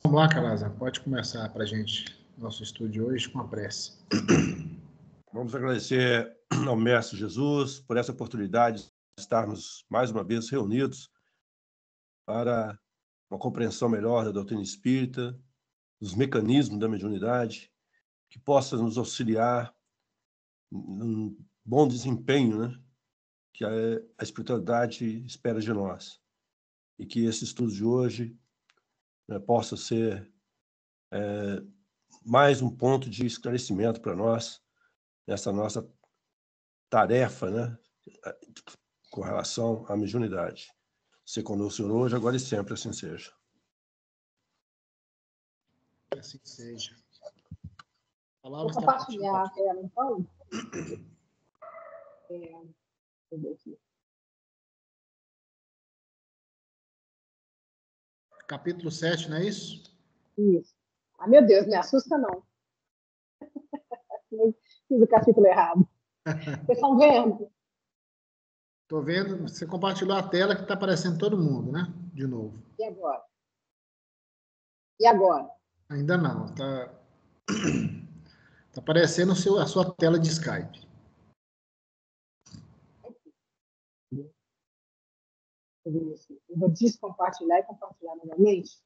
Vamos lá, Calaza, pode começar para a gente nosso estudo de hoje com a prece. Vamos agradecer ao Mestre Jesus por essa oportunidade de estarmos mais uma vez reunidos para uma compreensão melhor da doutrina espírita, dos mecanismos da mediunidade, que possa nos auxiliar num bom desempenho, né, que a espiritualidade espera de nós. E que esse estudo de hoje, né, possa ser mais um ponto de esclarecimento para nós, nessa nossa tarefa, né, com relação à mediunidade. Ser conosco, Senhor, hoje, agora e sempre, assim seja. Que assim seja. A palavra Vou está compartilhar a tela, então. Deixa eu ver aqui. Capítulo 7, não é isso? Isso. Ah, meu Deus, me assusta não. Fiz o capítulo errado. Vocês estão vendo? Estou vendo, você compartilhou a tela que está aparecendo todo mundo, né? De novo. E agora? E agora? Ainda não, está aparecendo a sua tela de Skype. Eu vou descompartilhar e compartilhar novamente.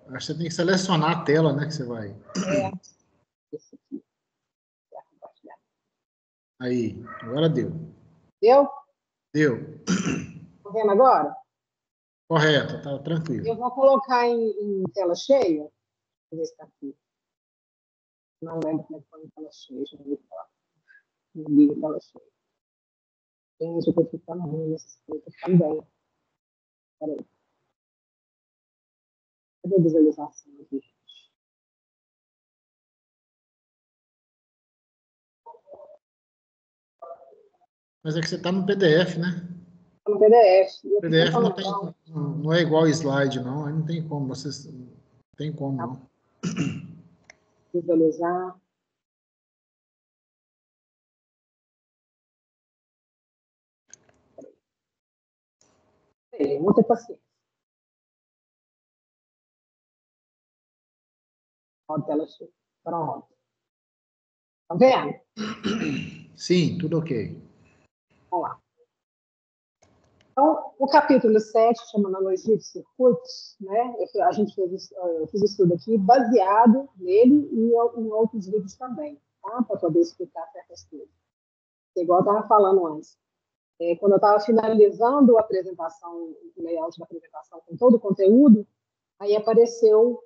Acho que você tem que selecionar a tela, né? Que você vai. Esse aqui. Vou compartilhar. Aí, agora deu. Deu? Deu. Estão vendo agora? Correto, tá tranquilo. Eu vou colocar em tela cheia. Deixa eu ver se está aqui. Não lembro como é que foi em tela cheia. Deixa eu ver se está. Não liga tela cheia. Gente, eu estou ficando ruim nessas coisas também. Peraí. Cadê a visualização aqui? Mas é que você está no PDF, né? No PDF. O PDF não é igual slide, não. Aí não tem como. Vocês não tem como, não. Visualizar. Vamos ter paciência. Olha a tela cheia. Pronto. Tá vendo? Sim, tudo ok. Vamos lá. Então, o capítulo 7, chama Analogia de Circuitos, né? Eu fiz estudo aqui baseado nele e em outros livros também, tá? Para poder explicar certas coisas. Igual eu estava falando antes. Quando eu estava finalizando a apresentação, o layout da apresentação com todo o conteúdo, aí apareceu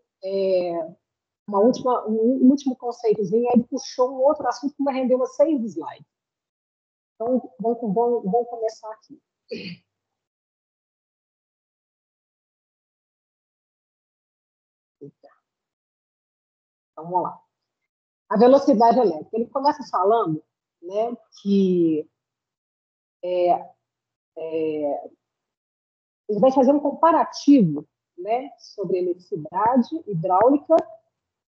um último conceitozinho, aí ele puxou um outro assunto que vai render umas 6 slides. Então, vamos começar aqui. Então, vamos lá. A velocidade elétrica. Ele começa falando, né, que ele vai fazer um comparativo, né, sobre eletricidade, hidráulica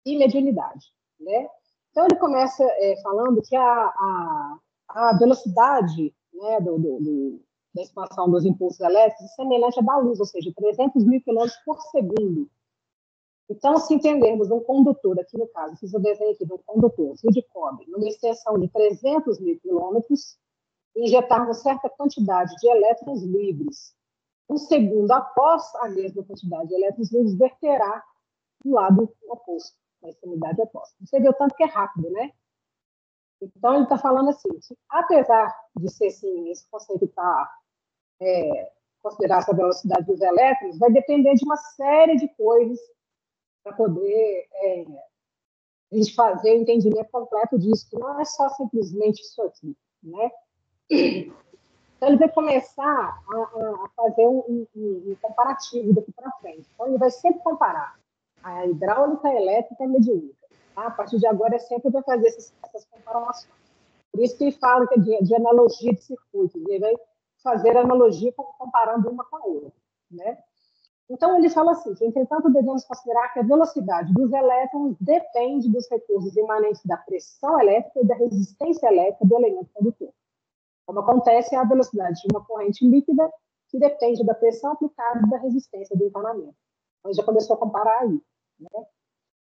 e mediunidade, né? Então, ele começa falando que a velocidade, né, da expansão dos impulsos elétricos é semelhante à da luz, ou seja, 300 mil quilômetros por segundo. Então, se entendermos um condutor, aqui no caso, fiz o desenho aqui de um condutor, fio de cobre, numa extensão de 300 mil quilômetros, injetarmos certa quantidade de elétrons livres. Um segundo após a mesma quantidade de elétrons livres, verterá do lado oposto, na extremidade oposta. Você vê o tanto que é rápido, né? Então, ele está falando assim, que, apesar de ser, sim, esse conceito está considerar essa velocidade dos elétrons, vai depender de uma série de coisas para poder a gente fazer o entendimento completo disso, que não é só simplesmente isso aqui, né? Então, ele vai começar a fazer um comparativo daqui para frente. Então, ele vai sempre comparar a hidráulica, a elétrica e a mediúnica. Tá? A partir de agora, é sempre vai fazer essas comparações. Por isso que ele fala que é de analogia de circuitos. Ele vai fazer analogia comparando uma com a outra, né? Então, ele fala assim, que, entretanto, devemos considerar que a velocidade dos elétrons depende dos recursos imanentes da pressão elétrica e da resistência elétrica do elemento condutor. Como acontece a velocidade de uma corrente líquida, que depende da pressão aplicada e da resistência do encanamento. Então, já começou a comparar aí. Né?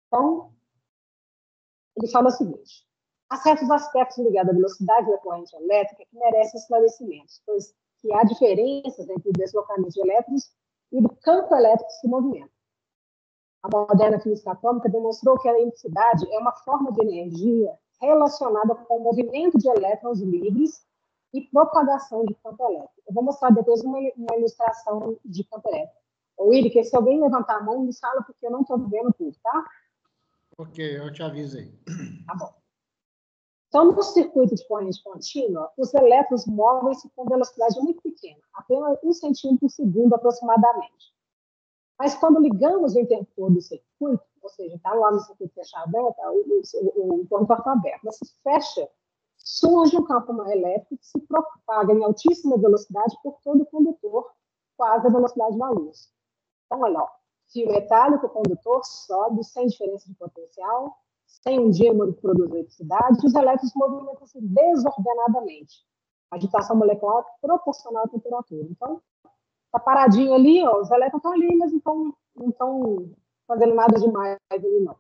Então, ele fala o seguinte: há certos aspectos ligados à velocidade da corrente elétrica que merecem esclarecimentos, pois que há diferenças entre o deslocamento de elétrons e do campo elétrico que se movimenta. A moderna física atômica demonstrou que a eletricidade é uma forma de energia relacionada com o movimento de elétrons livres e propagação de campo elétrico. Eu vou mostrar depois uma ilustração de campo elétrico. Willi, se alguém levantar a mão, me fala, porque eu não estou vendo tudo, tá? Ok, eu te aviso aí. Tá bom. Então, no circuito de corrente contínua, os elétrons movem-se com velocidade muito pequena, apenas 1 centímetro por segundo aproximadamente. Mas quando ligamos o interruptor do circuito, ou seja, está lá no circuito fechado, o interruptor está aberto, mas se fecha, surge um campo elétrico que se propaga em altíssima velocidade por todo o condutor, quase a velocidade da luz. Então, olha, ó, fio metálico condutor sobe sem diferença de potencial, sem um dímero que produz eletricidade, os elétrons movimentam-se desordenadamente. A agitação molecular é proporcional à temperatura. Então, está paradinho ali, ó, os elétrons estão ali, mas não estão fazendo nada demais ali, não.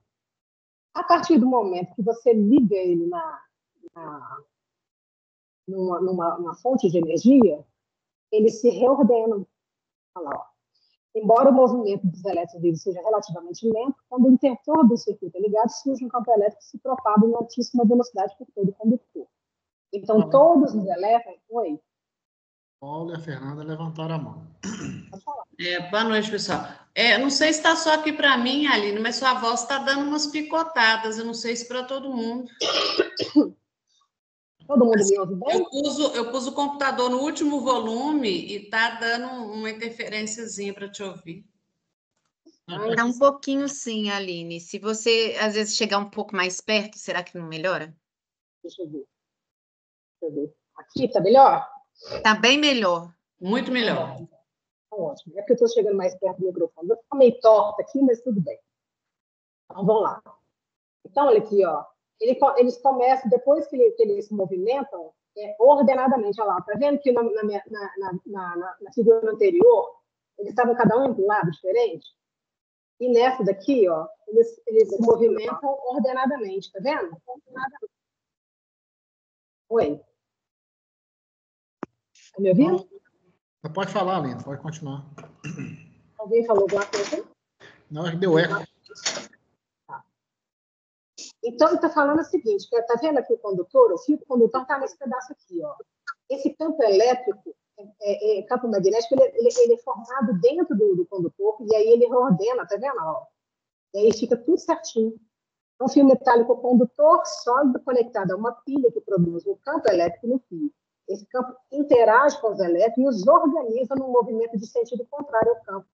A partir do momento que você liga ele numa fonte de energia, eles se reordenam. Olha lá, ó. Embora o movimento dos elétrons livres seja relativamente lento, quando o interruptor do circuito é ligado, surge um campo elétrico que se propaga em altíssima velocidade por todo o condutor. Então, todos os elétrons... Oi? Paulo e a Fernanda levantaram a mão. Boa noite, pessoal. Não sei se está só aqui para mim, Aline, mas sua voz está dando umas picotadas. Eu não sei se para todo mundo. Todo mundo me ouve bem? Eu pus o computador no último volume e está dando uma interferênciazinha para te ouvir. Tá um pouquinho sim, Aline. Se você, às vezes, chegar um pouco mais perto, será que não melhora? Deixa eu ver. Aqui está melhor? Tá bem melhor. Muito melhor. Tá ótimo. É porque eu estou chegando mais perto do microfone. Vou ficar meio torta aqui, mas tudo bem. Então, vamos lá. Então, olha aqui, ó. Eles começam, depois que eles se movimentam, ordenadamente. Olha lá, tá vendo que na figura anterior, eles estavam cada um em um lado diferente? E nessa daqui, ó, eles se movimentam ordenadamente, tá vendo? Ordenadamente. Oi? Tá me ouvindo? Pode falar, Aline, pode continuar. Alguém falou alguma coisa? Não, é que deu eco. Tá. Então, ele está falando o seguinte, está vendo aqui o fio condutor está nesse pedaço aqui, ó. Esse campo elétrico, campo magnético, ele é formado dentro do condutor, e aí ele reordena, tá vendo? Ó? E aí fica tudo certinho. É um fio metálico condutor sólido conectado a uma pilha que produz um campo elétrico no fio. Esse campo interage com os elétrons e os organiza num movimento de sentido contrário ao campo.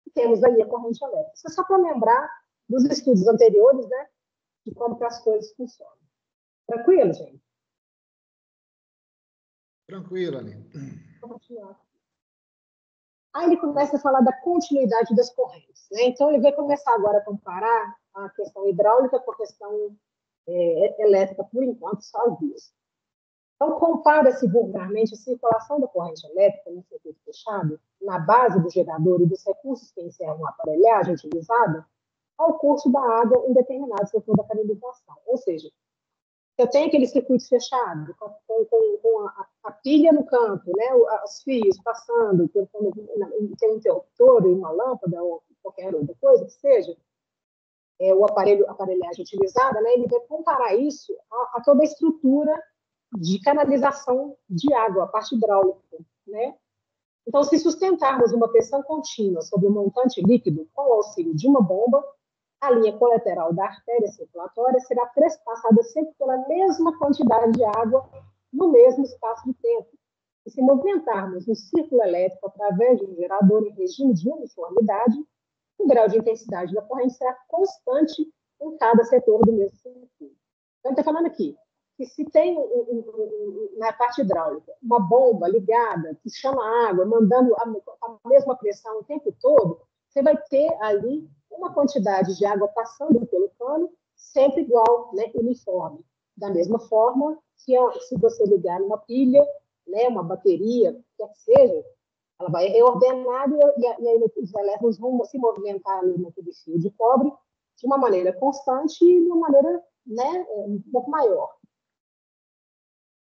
E temos aí a corrente elétrica. Isso é só para lembrar dos estudos anteriores, né, de como que as coisas funcionam. Tranquilo, gente? Tranquilo, Aline. Vou continuar. Aí ele começa a falar da continuidade das correntes. Né? Então, ele vai começar agora a comparar a questão hidráulica com a questão elétrica, por enquanto, só as duas. Então, compara-se vulgarmente a circulação da corrente elétrica no circuito fechado, na base do gerador e dos recursos que encerram a aparelhagem utilizada, ao curso da água em determinado setor da canalização. Ou seja, eu tenho aquele circuito fechado, com a pilha no canto, né, os fios passando, tem um interruptor e uma lâmpada, ou qualquer outra coisa que seja, a aparelhagem utilizada, né, ele vai comparar isso a toda a estrutura de canalização de água, a parte hidráulica, né? Então, se sustentarmos uma pressão contínua sobre um montante líquido com o auxílio de uma bomba, a linha colateral da artéria circulatória será trespassada sempre pela mesma quantidade de água no mesmo espaço de tempo. E se movimentarmos um círculo elétrico através de um gerador em regime de uniformidade, o grau de intensidade da corrente será constante em cada setor do mesmo circuito. Então, está falando aqui que se tem na parte hidráulica uma bomba ligada que chama água, mandando a mesma pressão o tempo todo, você vai ter ali uma quantidade de água passando pelo cano sempre igual, né, uniforme. Da mesma forma que se você ligar uma pilha, né, uma bateria, quer que seja, Ela vai reordenar e aí os elétrons vão se movimentar ali naquele fio de cobre de uma maneira constante e de uma maneira, né, um pouco maior.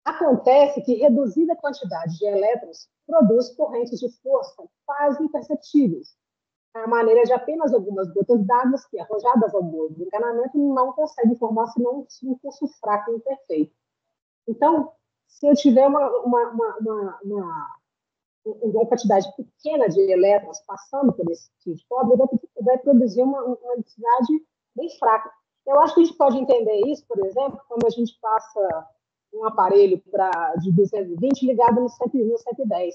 Acontece que reduzida quantidade de elétrons produz correntes de força quase imperceptíveis, a maneira de apenas algumas gotas d'água que, arrojadas ao bolo do encanamento, não conseguem formar senão um curso fraco e imperfeito. Então, se eu tiver uma quantidade pequena de elétrons passando por esse fio de cobre, vai produzir uma eletricidade bem fraca. Eu acho que a gente pode entender isso, por exemplo, quando a gente passa um aparelho de 220 ligado no 110.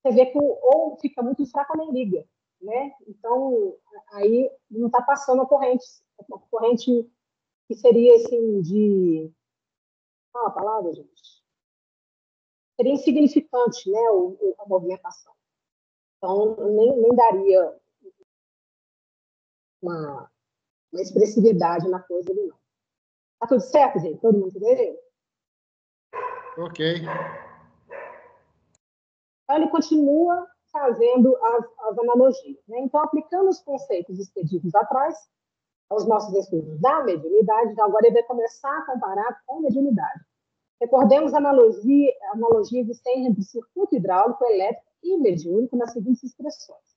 Você vê que ou fica muito fraco ou nem liga, né? Então, aí não está passando a corrente que seria, assim, de... Qual a palavra, gente? Seria insignificante, né, a movimentação. Então, nem daria uma expressividade na coisa ali, não. Tá tudo certo, gente? Todo mundo entendeu? Ok. Então, ele continua fazendo as analogias, né? Então, aplicando os conceitos expedidos atrás aos nossos estudos da mediunidade, então agora ele vai começar a comparar com a mediunidade. Recordemos a analogia existente entre circuito hidráulico, elétrico e mediúnico nas seguintes expressões.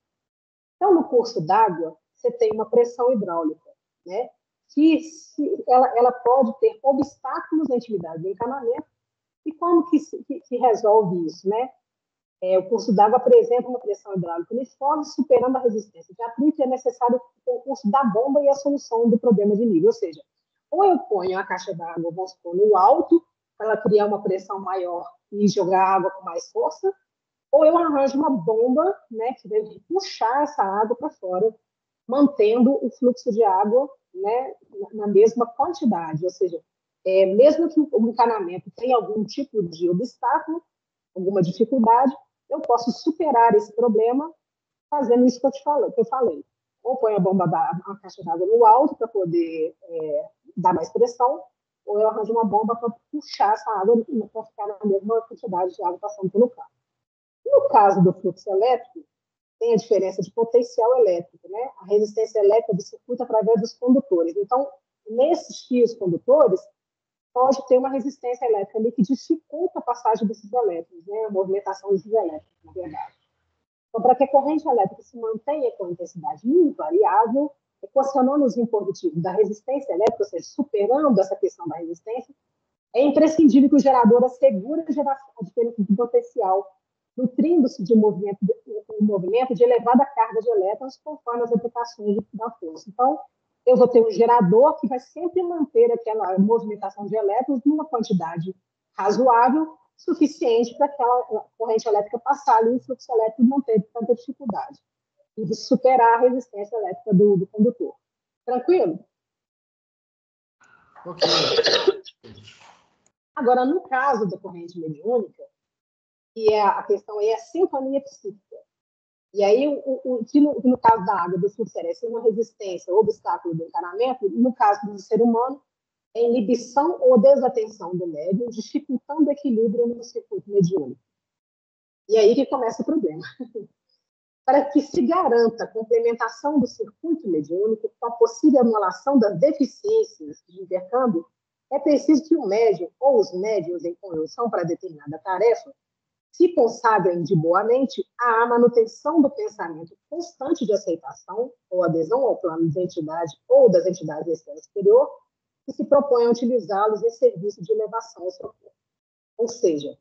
Então, no curso d'água, você tem uma pressão hidráulica, né? Que ela pode ter obstáculos na intimidade do encanamento. E como que resolve isso, né? O curso d'água apresenta uma pressão hidráulica uniforme, superando a resistência de atrito, e é necessário o concurso da bomba e a solução do problema de nível. Ou seja, ou eu ponho a caixa d'água, vamos supor, no alto, para ela criar uma pressão maior e jogar água com mais força, ou eu arranjo uma bomba, né, que deve puxar essa água para fora, mantendo o fluxo de água, né, na mesma quantidade. Ou seja, mesmo que o encanamento tenha algum tipo de obstáculo, alguma dificuldade, eu posso superar esse problema fazendo isso que eu falei. Ou põe a caixa d'água no alto para poder dar mais pressão, ou eu arranjo uma bomba para puxar essa água para ficar na mesma quantidade de água passando pelo carro. No caso do fluxo elétrico, tem a diferença de potencial elétrico, né? A resistência elétrica do circuito através dos condutores. Então, nesses fios condutores, pode ter uma resistência elétrica ali que dificulta a passagem desses elétrons, né? A movimentação desses elétrons, na verdade. Então, para que a corrente elétrica se mantenha com intensidade invariável, equacionando os impositivos da resistência elétrica, ou seja, superando essa questão da resistência, é imprescindível que o gerador assegure a diferença de potencial, nutrindo-se de um movimento de elevada carga de elétrons conforme as aplicações da força. Então, eu vou ter um gerador que vai sempre manter aquela movimentação de elétrons numa quantidade razoável, suficiente para aquela corrente elétrica passar ali e o fluxo elétrico não ter tanta dificuldade e de superar a resistência elétrica do condutor. Tranquilo? Ok. Agora, no caso da corrente mediúnica, que a questão é a sintonia psíquica. E aí, no caso da água, do fluxo é uma resistência, obstáculo do encanamento, no caso do ser humano, é inibição ou desatenção do médium, dificultando o equilíbrio no circuito mediúnico. E aí que começa o problema. Para que se garanta a complementação do circuito mediúnico com a possível anulação das deficiências de intercâmbio, é preciso que o médium ou os médiuns em conjunção para determinada tarefa se consagrem de boa mente à manutenção do pensamento constante de aceitação ou adesão ao plano de entidade ou das entidades da esfera superior que se propõem a utilizá-los em serviço de elevação ao socorro. Ou seja,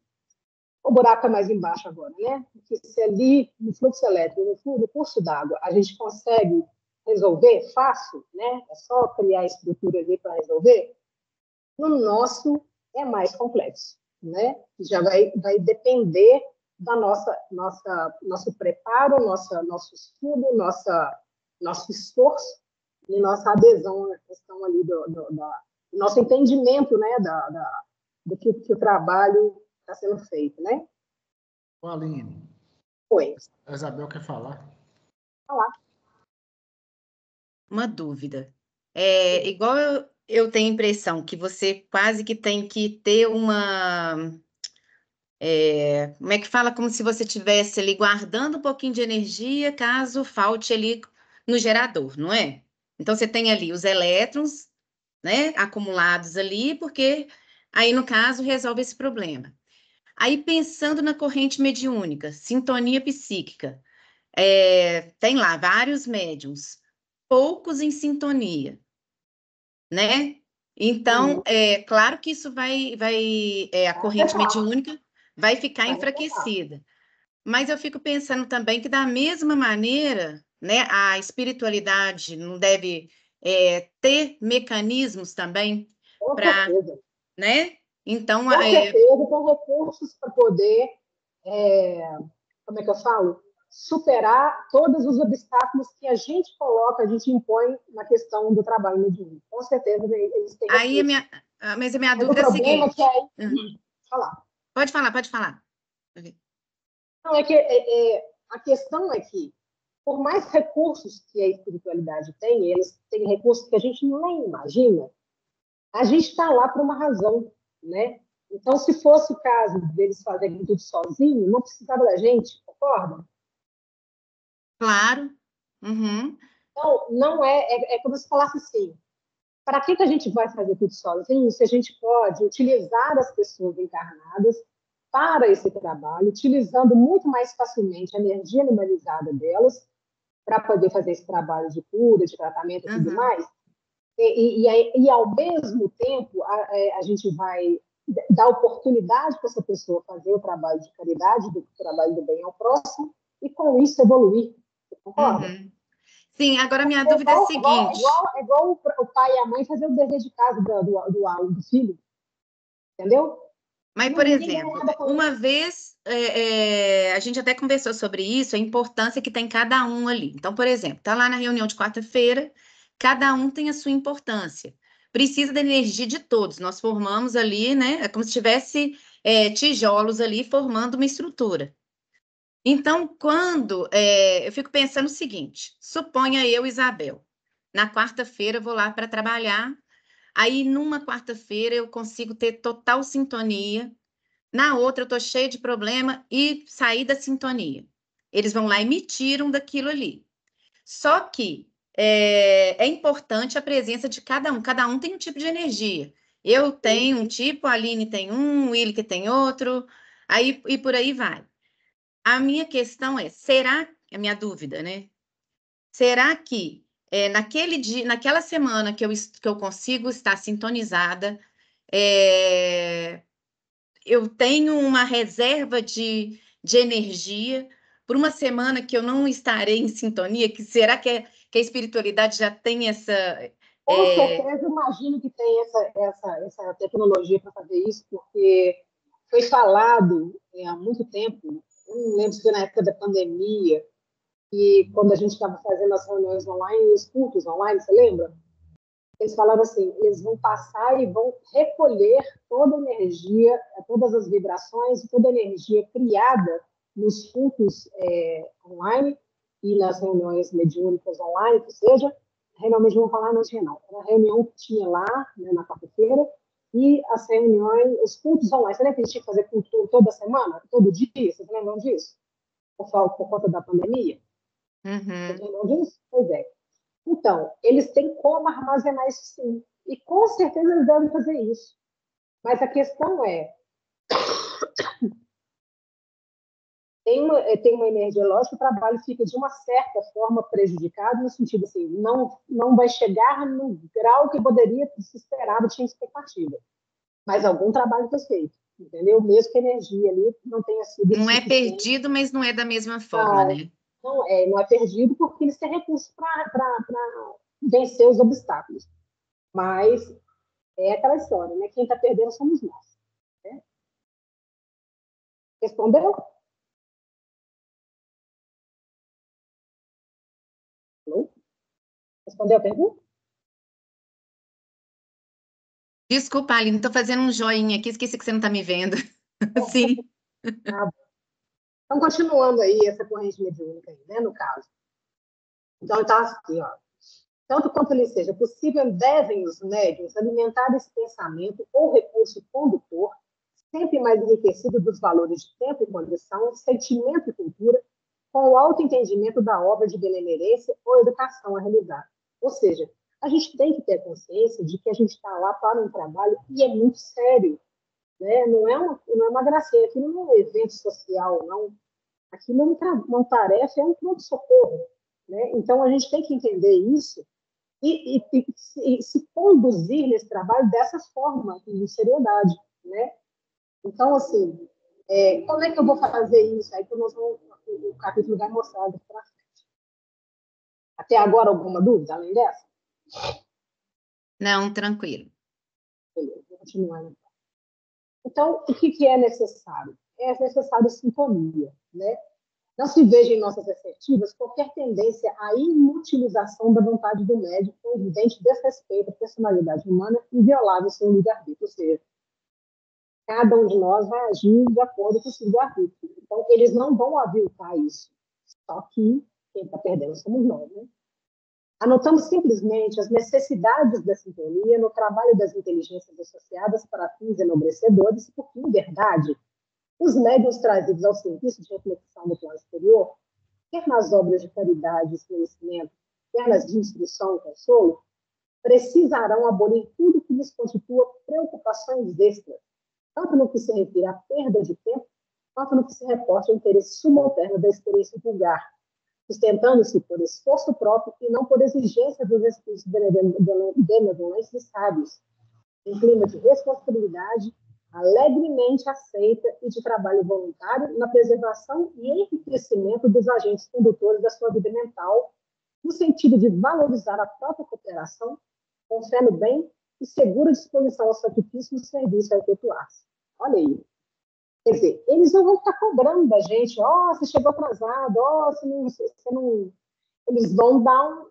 o buraco é mais embaixo agora, né? Porque se ali no fluxo elétrico, no curso d'água, a gente consegue resolver fácil, né? É só criar a estrutura ali para resolver. No nosso é mais complexo, né? Já vai depender da nosso preparo, nosso estudo, nosso esforço e nossa adesão à questão ali do nosso entendimento, né? Do que o trabalho está sendo feito, né? Aline. Oi. A Isabel quer falar. Falar. Uma dúvida. Igual eu tenho a impressão que você quase que tem que ter como é que fala? Como se você estivesse ali guardando um pouquinho de energia caso falte ali no gerador, não é? Então, você tem ali os elétrons, né, acumulados ali, porque aí, no caso, resolve esse problema. Aí, pensando na corrente mediúnica, sintonia psíquica, tem lá vários médiums, poucos em sintonia, né? Então, claro que isso a corrente mediúnica vai ficar enfraquecida. Mas eu fico pensando também que, da mesma maneira, né, a espiritualidade não deve ter mecanismos também para, né? Então, com certeza, com recursos para poder, como é que eu falo? Superar todos os obstáculos que a gente coloca, a gente impõe na questão do trabalho mediúnico. Com certeza, eles têm aí mas a minha dúvida é a seguinte. Pode falar. Pode falar. Não, a questão é que, por mais recursos que a espiritualidade tem, eles têm recursos que a gente nem imagina, a gente está lá por uma razão, né? Então, se fosse o caso deles fazerem tudo sozinho, não precisava da gente, concorda? Claro. Uhum. Então, não é como se falasse assim, para que a gente vai fazer tudo sozinho se a gente pode utilizar as pessoas encarnadas para esse trabalho, utilizando muito mais facilmente a energia animalizada delas para poder fazer esse trabalho de cura, de tratamento e tudo mais. E, ao mesmo tempo, a gente vai dar oportunidade para essa pessoa fazer o trabalho de caridade, o trabalho do bem ao próximo, e com isso evoluir. Você concorda? Uhum. Sim, agora minha dúvida é a seguinte. É igual o pai e a mãe fazer o dever de casa do filho. Entendeu? Mas, por exemplo, uma vez a gente até conversou sobre isso, a importância que tem cada um ali. Então, por exemplo, está lá na reunião de quarta-feira, cada um tem a sua importância. Precisa da energia de todos. Nós formamos ali, né? É como se tivesse tijolos ali formando uma estrutura. Então, quando eu fico pensando o seguinte: suponha eu, Isabel, na quarta-feira eu vou lá para trabalhar. Aí, numa quarta-feira, eu consigo ter total sintonia. Na outra, eu estou cheia de problema e saí da sintonia. Eles vão lá e me tiram daquilo ali. Só que é importante a presença de cada um. Cada um tem um tipo de energia. Eu tenho um tipo, a Aline tem um, o Wilke tem outro, aí, e por aí vai. A minha questão é, a minha dúvida, né? Será que naquele dia, naquela semana que eu consigo estar sintonizada, eu tenho uma reserva de energia por uma semana que eu não estarei em sintonia? Será que a espiritualidade já tem essa... Com certeza, imagino que tem essa tecnologia para fazer isso, porque foi falado há muito tempo, eu não lembro se foi na época da pandemia, e quando a gente estava fazendo as reuniões online, os cultos online, você lembra? Eles falavam assim, eles vão passar e vão recolher toda a energia, todas as vibrações, toda a energia criada nos cultos online e nas reuniões mediúnicas online, ou seja, realmente vão falar não tinha não. Era a reunião que tinha lá, né, na quarta-feira, e as reuniões, os cultos online. Você lembra que a gente tinha que fazer culto toda semana, todo dia? Vocês lembram disso? Por conta da pandemia? Vocês lembram disso? Pois é. Então, eles têm como armazenar isso sim. E com certeza eles devem fazer isso. Mas a questão tem uma energia, lógico, o trabalho fica de uma certa forma prejudicado, no sentido assim, não vai chegar no grau que poderia se esperar, tinha expectativa. Mas algum trabalho foi feito, entendeu? Mesmo que a energia ali não tenha sido Não é perdido, mas não é da mesma forma, né? Não é perdido porque eles têm recursos para vencer os obstáculos. Mas é aquela história, né? Quem está perdendo somos nós. Né? Respondeu? Respondeu a pergunta? Desculpa, Aline, estou fazendo um joinha aqui, esqueci que você não está me vendo. Sim. Então, continuando aí essa corrente mediúnica, aí, né, no caso. Então, está assim, ó. Tanto quanto lhe seja possível, devem os médiuns alimentar esse pensamento ou recurso condutor sempre mais enriquecido dos valores de tempo e condição, sentimento e cultura, com o autoentendimento da obra de benemerência ou educação a realizar. Ou seja, a gente tem que ter consciência de que a gente está lá para um trabalho e é muito sério, né? Não é uma gracinha, aquilo não é um evento social, não. Aquilo é uma tarefa, é um pronto-socorro, né? Então, a gente tem que entender isso e se conduzir nesse trabalho dessa forma, com seriedade, né? Então, assim, como é que eu vou fazer isso? Aí que o capítulo vai mostrar daqui para frente. Até agora, alguma dúvida além dessa? Não, tranquilo. Beleza, vou continuar. Então, o que é necessário? É necessário sintonia, né? Não se veja em nossas assertivas qualquer tendência à inutilização da vontade do médico com evidente desrespeito à personalidade humana e inviolável seu livre-arbítrio. Ou seja, cada um de nós vai agir de acordo com o seu livre-arbítrio. Então, eles não vão aviltar isso. Só que quem está perdendo somos nós, né? Anotamos simplesmente as necessidades da sintonia no trabalho das inteligências associadas para fins enobrecedores, porque, em verdade, os médiuns trazidos ao serviço de reflexão do plano exterior, quer nas obras de caridade e conhecimento, quer nas de instrução e consolo, precisarão abolir tudo que lhes constitua preocupações extras, tanto no que se refere à perda de tempo, quanto no que se reporta ao interesse subalterno da experiência vulgar, sustentando-se por esforço próprio e não por exigência dos espíritos benevolentes e sábios, em clima de responsabilidade, alegremente aceita e de trabalho voluntário na preservação e enriquecimento dos agentes condutores da sua vida mental, no sentido de valorizar a própria cooperação, com fé no bem e segura disposição ao sacrifício no serviço a efetuar-se. Olha aí. Quer dizer, eles não vão ficar cobrando da gente, você chegou atrasado, você não... Eles vão dar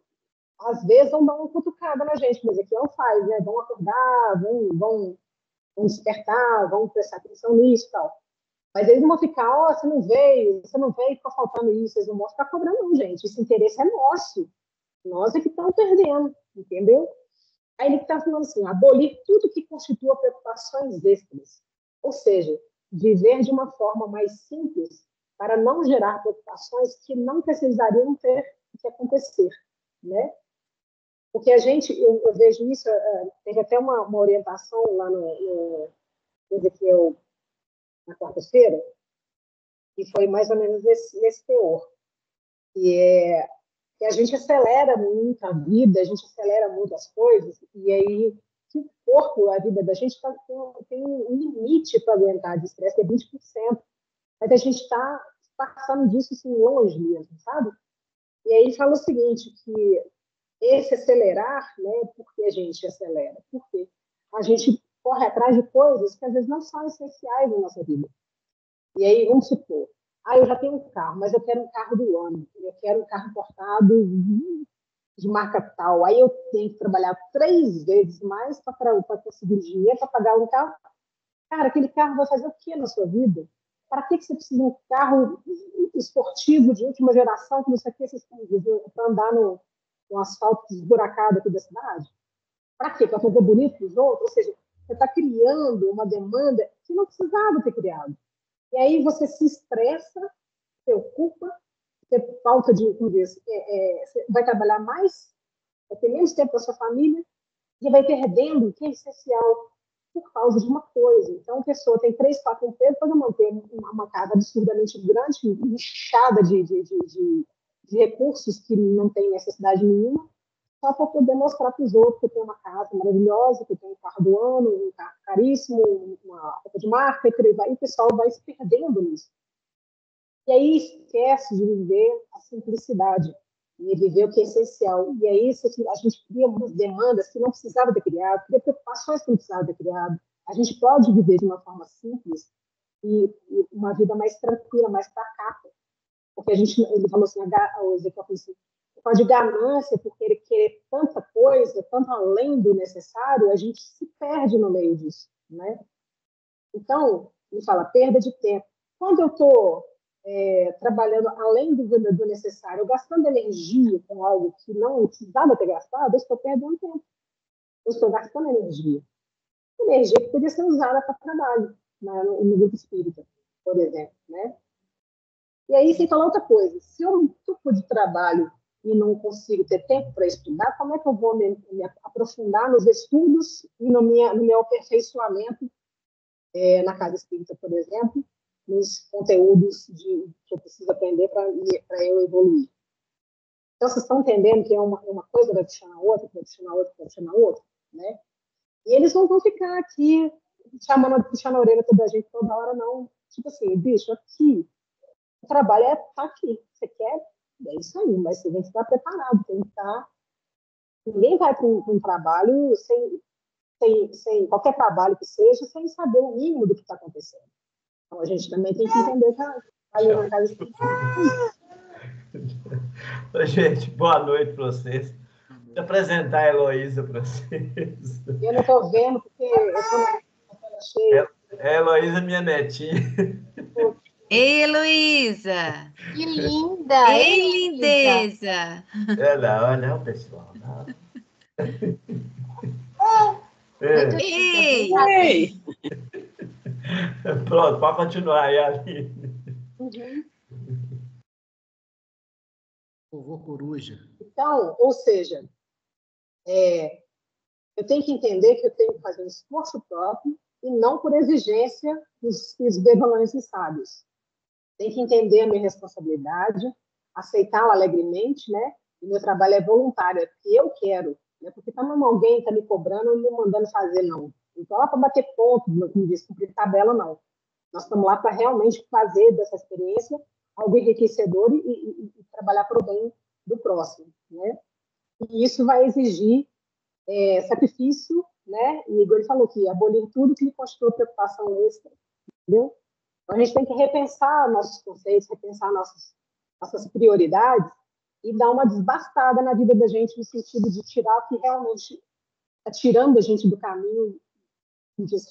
às vezes vão dar uma cutucada na gente, mas aqui não faz, né? Vão acordar, vão despertar, vão prestar atenção nisso e tal. Mas eles não vão ficar, você não veio, ficou faltando isso, eles não vão ficar cobrando, não, gente. Esse interesse é nosso. Nós é que estamos perdendo, entendeu? Aí ele está falando assim, abolir tudo que constitua preocupações extras. Ou seja, viver de uma forma mais simples para não gerar preocupações que não precisariam ter que acontecer, né? Porque a gente, eu vejo isso, teve até uma orientação lá no Ezequiel, na quarta-feira, e foi mais ou menos nesse teor, que a gente acelera muito a vida, a gente acelera muito as coisas, e aí o corpo, a vida da gente tem um limite para aguentar de estresse, que é 20%, mas a gente está passando disso assim, longe mesmo, sabe? E aí fala o seguinte, que esse acelerar, né, por que a gente acelera? Porque a gente corre atrás de coisas que às vezes não são essenciais na nossa vida. E aí, vamos supor, eu já tenho um carro, mas eu quero um carro do ano, eu quero um carro importado de marca tal, aí eu tenho que trabalhar 3 vezes mais para conseguir dinheiro para pagar um carro. Cara, aquele carro vai fazer o que na sua vida? Para que você precisa de um carro esportivo de última geração, que não sei o que, para andar no asfalto esburacado aqui da cidade? Para quê? Para fazer bonito para os outros? Ou seja, você está criando uma demanda que não precisava ter criado. E aí você se estressa, se preocupa, ter falta de, você vai trabalhar mais, vai ter menos tempo para sua família e vai perdendo o que é essencial por causa de uma coisa. Então, a pessoa tem 3, 4 empregos para manter uma casa absurdamente grande, inchada de recursos que não tem necessidade nenhuma, só para poder mostrar para os outros que eu tenho uma casa maravilhosa, que eu tenho um carro do ano, um carro caríssimo, uma roupa de marca, e o pessoal vai se perdendo nisso. E aí esquece de viver a simplicidade, e viver o que é essencial. E aí a gente cria umas demandas que não precisava ter criado, cria preocupações que não precisava ter criado. A gente pode viver de uma forma simples e uma vida mais tranquila, mais pacata. Porque ele falou assim, o Ezequiel falou assim, de ganância, por querer tanta coisa, tanto além do necessário, a gente se perde no meio disso, né? Então, ele fala, perda de tempo. Quando eu estou trabalhando além do necessário, gastando energia com algo que não precisava ter gastado, eu estou perdendo tempo. Eu estou gastando energia. Energia que podia ser usada para trabalho. no grupo espírita, por exemplo, né? E aí, sem falar outra coisa, se eu me ocupo de trabalho e não consigo ter tempo para estudar, como é que eu vou me aprofundar nos estudos e no meu aperfeiçoamento na casa espírita, por exemplo, nos conteúdos que eu preciso aprender para eu evoluir? Então, vocês estão entendendo que é uma coisa vai puxando a outra, vai puxando a outra, vai puxando a outra, né? E eles não vão ficar aqui puxando a orelha toda a gente toda hora, não. Tipo assim, bicho, aqui, o trabalho é estar aqui. Você quer? É isso aí, mas você tem que estar preparado, tem que estar... Ninguém vai para um trabalho sem qualquer trabalho que seja, sem saber o mínimo do que está acontecendo. Então, a gente também tem que entender que ali na casa espírita. Gente, boa noite para vocês. Vou apresentar a Heloísa para vocês. Eu não estou vendo, porque eu estou na tela cheia. A Heloísa, minha netinha. Ei, Heloísa! Que linda! Ei, lindeza! Olha, pessoal. Ei! Pronto, pode continuar aí, Aline. Vovô Coruja. Então, ou seja, eu tenho que entender que eu tenho que fazer um esforço próprio e não por exigência dos bevalões e sábios. Tenho que entender a minha responsabilidade, aceitá-la alegremente, né? E meu trabalho é voluntário, é porque eu quero, né? Porque alguém está me cobrando e me mandando fazer, não. Não estou lá para bater ponto, como diz, cumprir tabela, não. Nós estamos lá para realmente fazer dessa experiência algo enriquecedor e trabalhar para o bem do próximo, né? E isso vai exigir sacrifício, né? E Igor falou que abolir tudo que lhe constitui preocupação extra, entendeu? Então, a gente tem que repensar nossos conceitos, repensar nossas prioridades e dar uma desbastada na vida da gente no sentido de tirar o que realmente está tirando a gente do caminho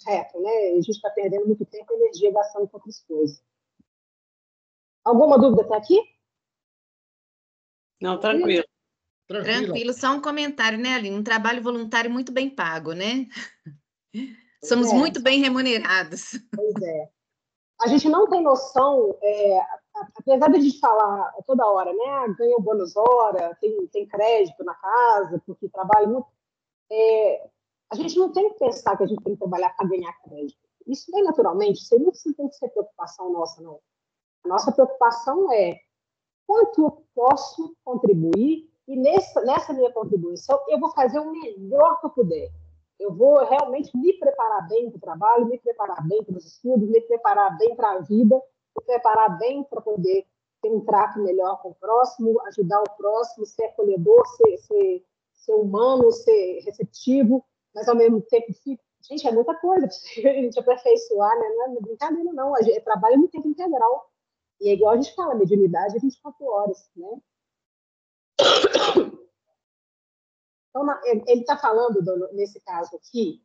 reto, né? A gente está perdendo muito tempo e energia gastando com outras coisas. Alguma dúvida até aqui? Não, tranquilo. Tranquilo, só um comentário, né, Aline? Um trabalho voluntário muito bem pago, né? Somos muito bem remunerados. Pois é. A gente não tem noção, apesar de a gente falar toda hora, né? Ganha bônus hora, tem crédito na casa, porque trabalha muito. A gente não tem que pensar que a gente tem que trabalhar para ganhar crédito. Isso vem naturalmente, isso não tem que ser preocupação nossa, não. A nossa preocupação é quanto eu posso contribuir e nessa minha contribuição eu vou fazer o melhor que eu puder. Eu vou realmente me preparar bem para o trabalho, me preparar bem para os estudos, me preparar bem para a vida, me preparar bem para poder ter um trato melhor com o próximo, ajudar o próximo, ser acolhedor, ser humano, ser receptivo, mas ao mesmo tempo, gente, é muita coisa para a gente aperfeiçoar, né? Não é brincadeira, não. É trabalho no tempo integral. E é igual a gente fala, mediunidade é 24 horas, né? Então, ele está falando, nesse caso aqui,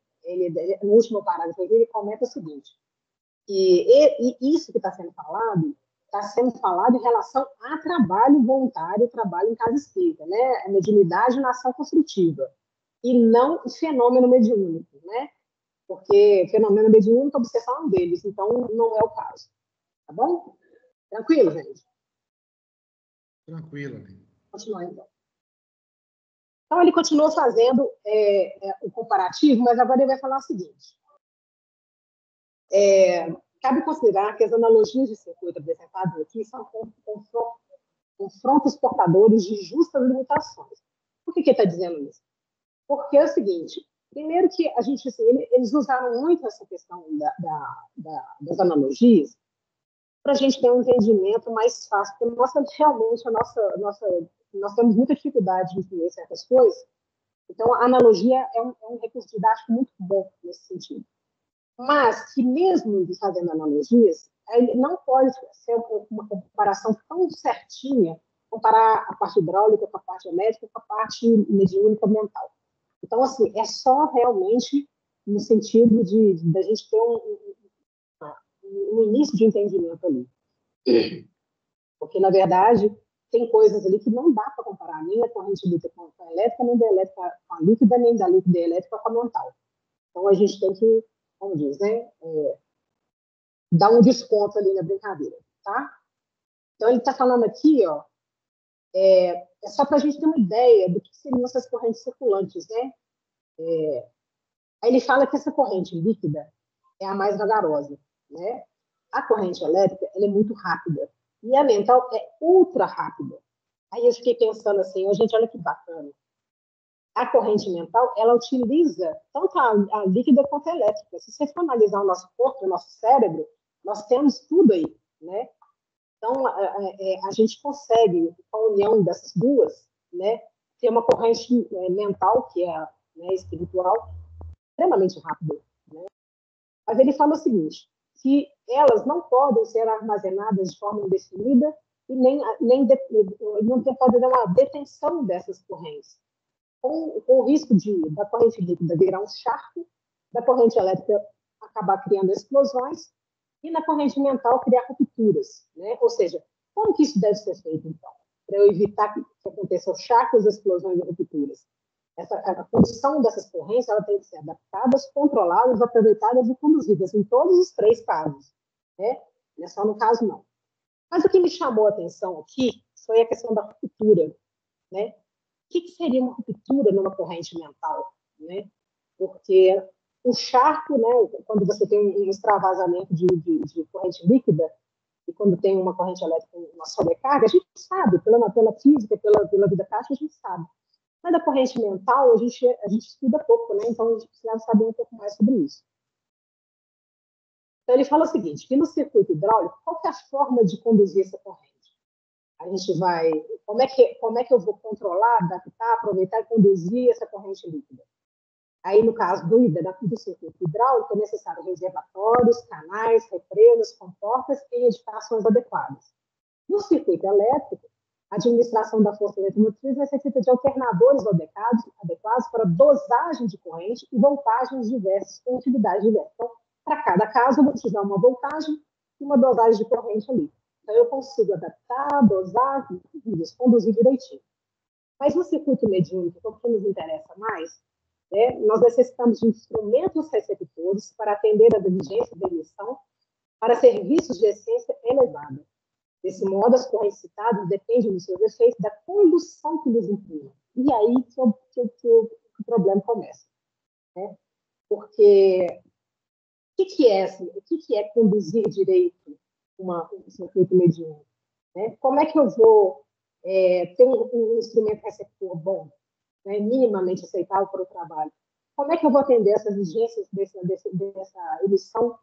no último parágrafo, ele comenta o seguinte, e isso que está sendo falado em relação a trabalho voluntário, trabalho em casa espírita, né? A mediunidade na ação construtiva, e não o fenômeno mediúnico, né? Porque fenômeno mediúnico, a obsessão é um deles, então não é o caso. Tá bom? Tranquilo, gente? Tranquilo, amigo. Continuar, então. Então, ele continua fazendo o comparativo, mas agora ele vai falar o seguinte. Cabe considerar que as analogias de circuito apresentadas aqui são confrontos portadores de justas limitações. Por que ele está dizendo isso? Porque é o seguinte, primeiro que a gente, assim, eles usaram muito essa questão das analogias para a gente ter um entendimento mais fácil, porque realmente nós temos muita dificuldade de entender certas coisas, então a analogia é um recurso didático muito bom nesse sentido. Mas que mesmo fazendo analogias, ele não pode ser uma comparação tão certinha, comparar a parte hidráulica com a parte elétrica, com a parte mediúnica mental. Então, assim, é só realmente no sentido da gente ter um início de entendimento ali. Porque, na verdade, tem coisas ali que não dá para comparar, nem a corrente líquida com a elétrica, nem da elétrica com a líquida, nem da líquida e elétrica com a mental. Então, a gente tem que, como diz, né, dá um desconto ali na brincadeira, tá? Então, ele está falando aqui, ó, é só para a gente ter uma ideia do que seriam essas correntes circulantes, né? Aí ele fala que essa corrente líquida é a mais vagarosa, né? A corrente elétrica, ela é muito rápida. E a mental é ultra rápida. Aí eu fiquei pensando assim, gente, olha que bacana. A corrente mental, ela utiliza tanto a líquida quanto a elétrica. Se você for analisar o nosso corpo, o nosso cérebro, nós temos tudo aí, né? Então, a gente consegue, com a união dessas duas, né, ter uma corrente mental, que é espiritual, extremamente rápida. Né? Mas ele fala o seguinte, que elas não podem ser armazenadas de forma indefinida e nem não pode dar uma detenção dessas correntes, com o risco da corrente líquida virar um charco, da corrente elétrica acabar criando explosões e na corrente mental criar rupturas. Né? Ou seja, como que isso deve ser feito, então? Para eu evitar que aconteçam charcos, explosões e rupturas. A condição dessas correntes ela tem que ser adaptadas, controladas, aproveitadas e conduzidas em todos os 3 casos. Né? Não é só no caso, não. Mas o que me chamou a atenção aqui foi a questão da ruptura. Né? O que seria uma ruptura numa corrente mental? Né? Porque o charco, né, quando você tem um extravasamento de corrente líquida, e quando tem uma corrente elétrica, uma sobrecarga, a gente sabe, pela física, pela vida prática, a gente sabe. Mas a corrente mental, a gente estuda pouco, né? Então a gente precisa saber um pouco mais sobre isso. Então ele fala o seguinte, que no circuito hidráulico, qual que é a forma de conduzir essa corrente? A gente vai... Como é que eu vou controlar, adaptar, aproveitar e conduzir essa corrente líquida? Aí, no caso do circuito hidráulico, é necessário reservatórios, canais, represas, comportas e edificações adequadas. No circuito elétrico, a administração da força eletromotriz necessita de alternadores adequados para dosagem de corrente e voltagens diversas, com utilidades diversas. Então, para cada caso, eu vou precisar uma voltagem e uma dosagem de corrente ali. Então, eu consigo adaptar, dosar, conduzir direitinho. Mas no circuito mediúnico, que é o que nos interessa mais, nós necessitamos de instrumentos receptores para atender às exigências da emissão para serviços de essência elevada. Desse modo, as correntes citadas dependem dos seus efeitos da condução que lhes imprimem. E aí que o problema começa. Né? Porque o que é conduzir direito um circuito mediúnico? Né? Como é que eu vou ter um instrumento receptor bom? Né, minimamente aceitável para o trabalho. Como é que eu vou atender essas exigências dessa emissão,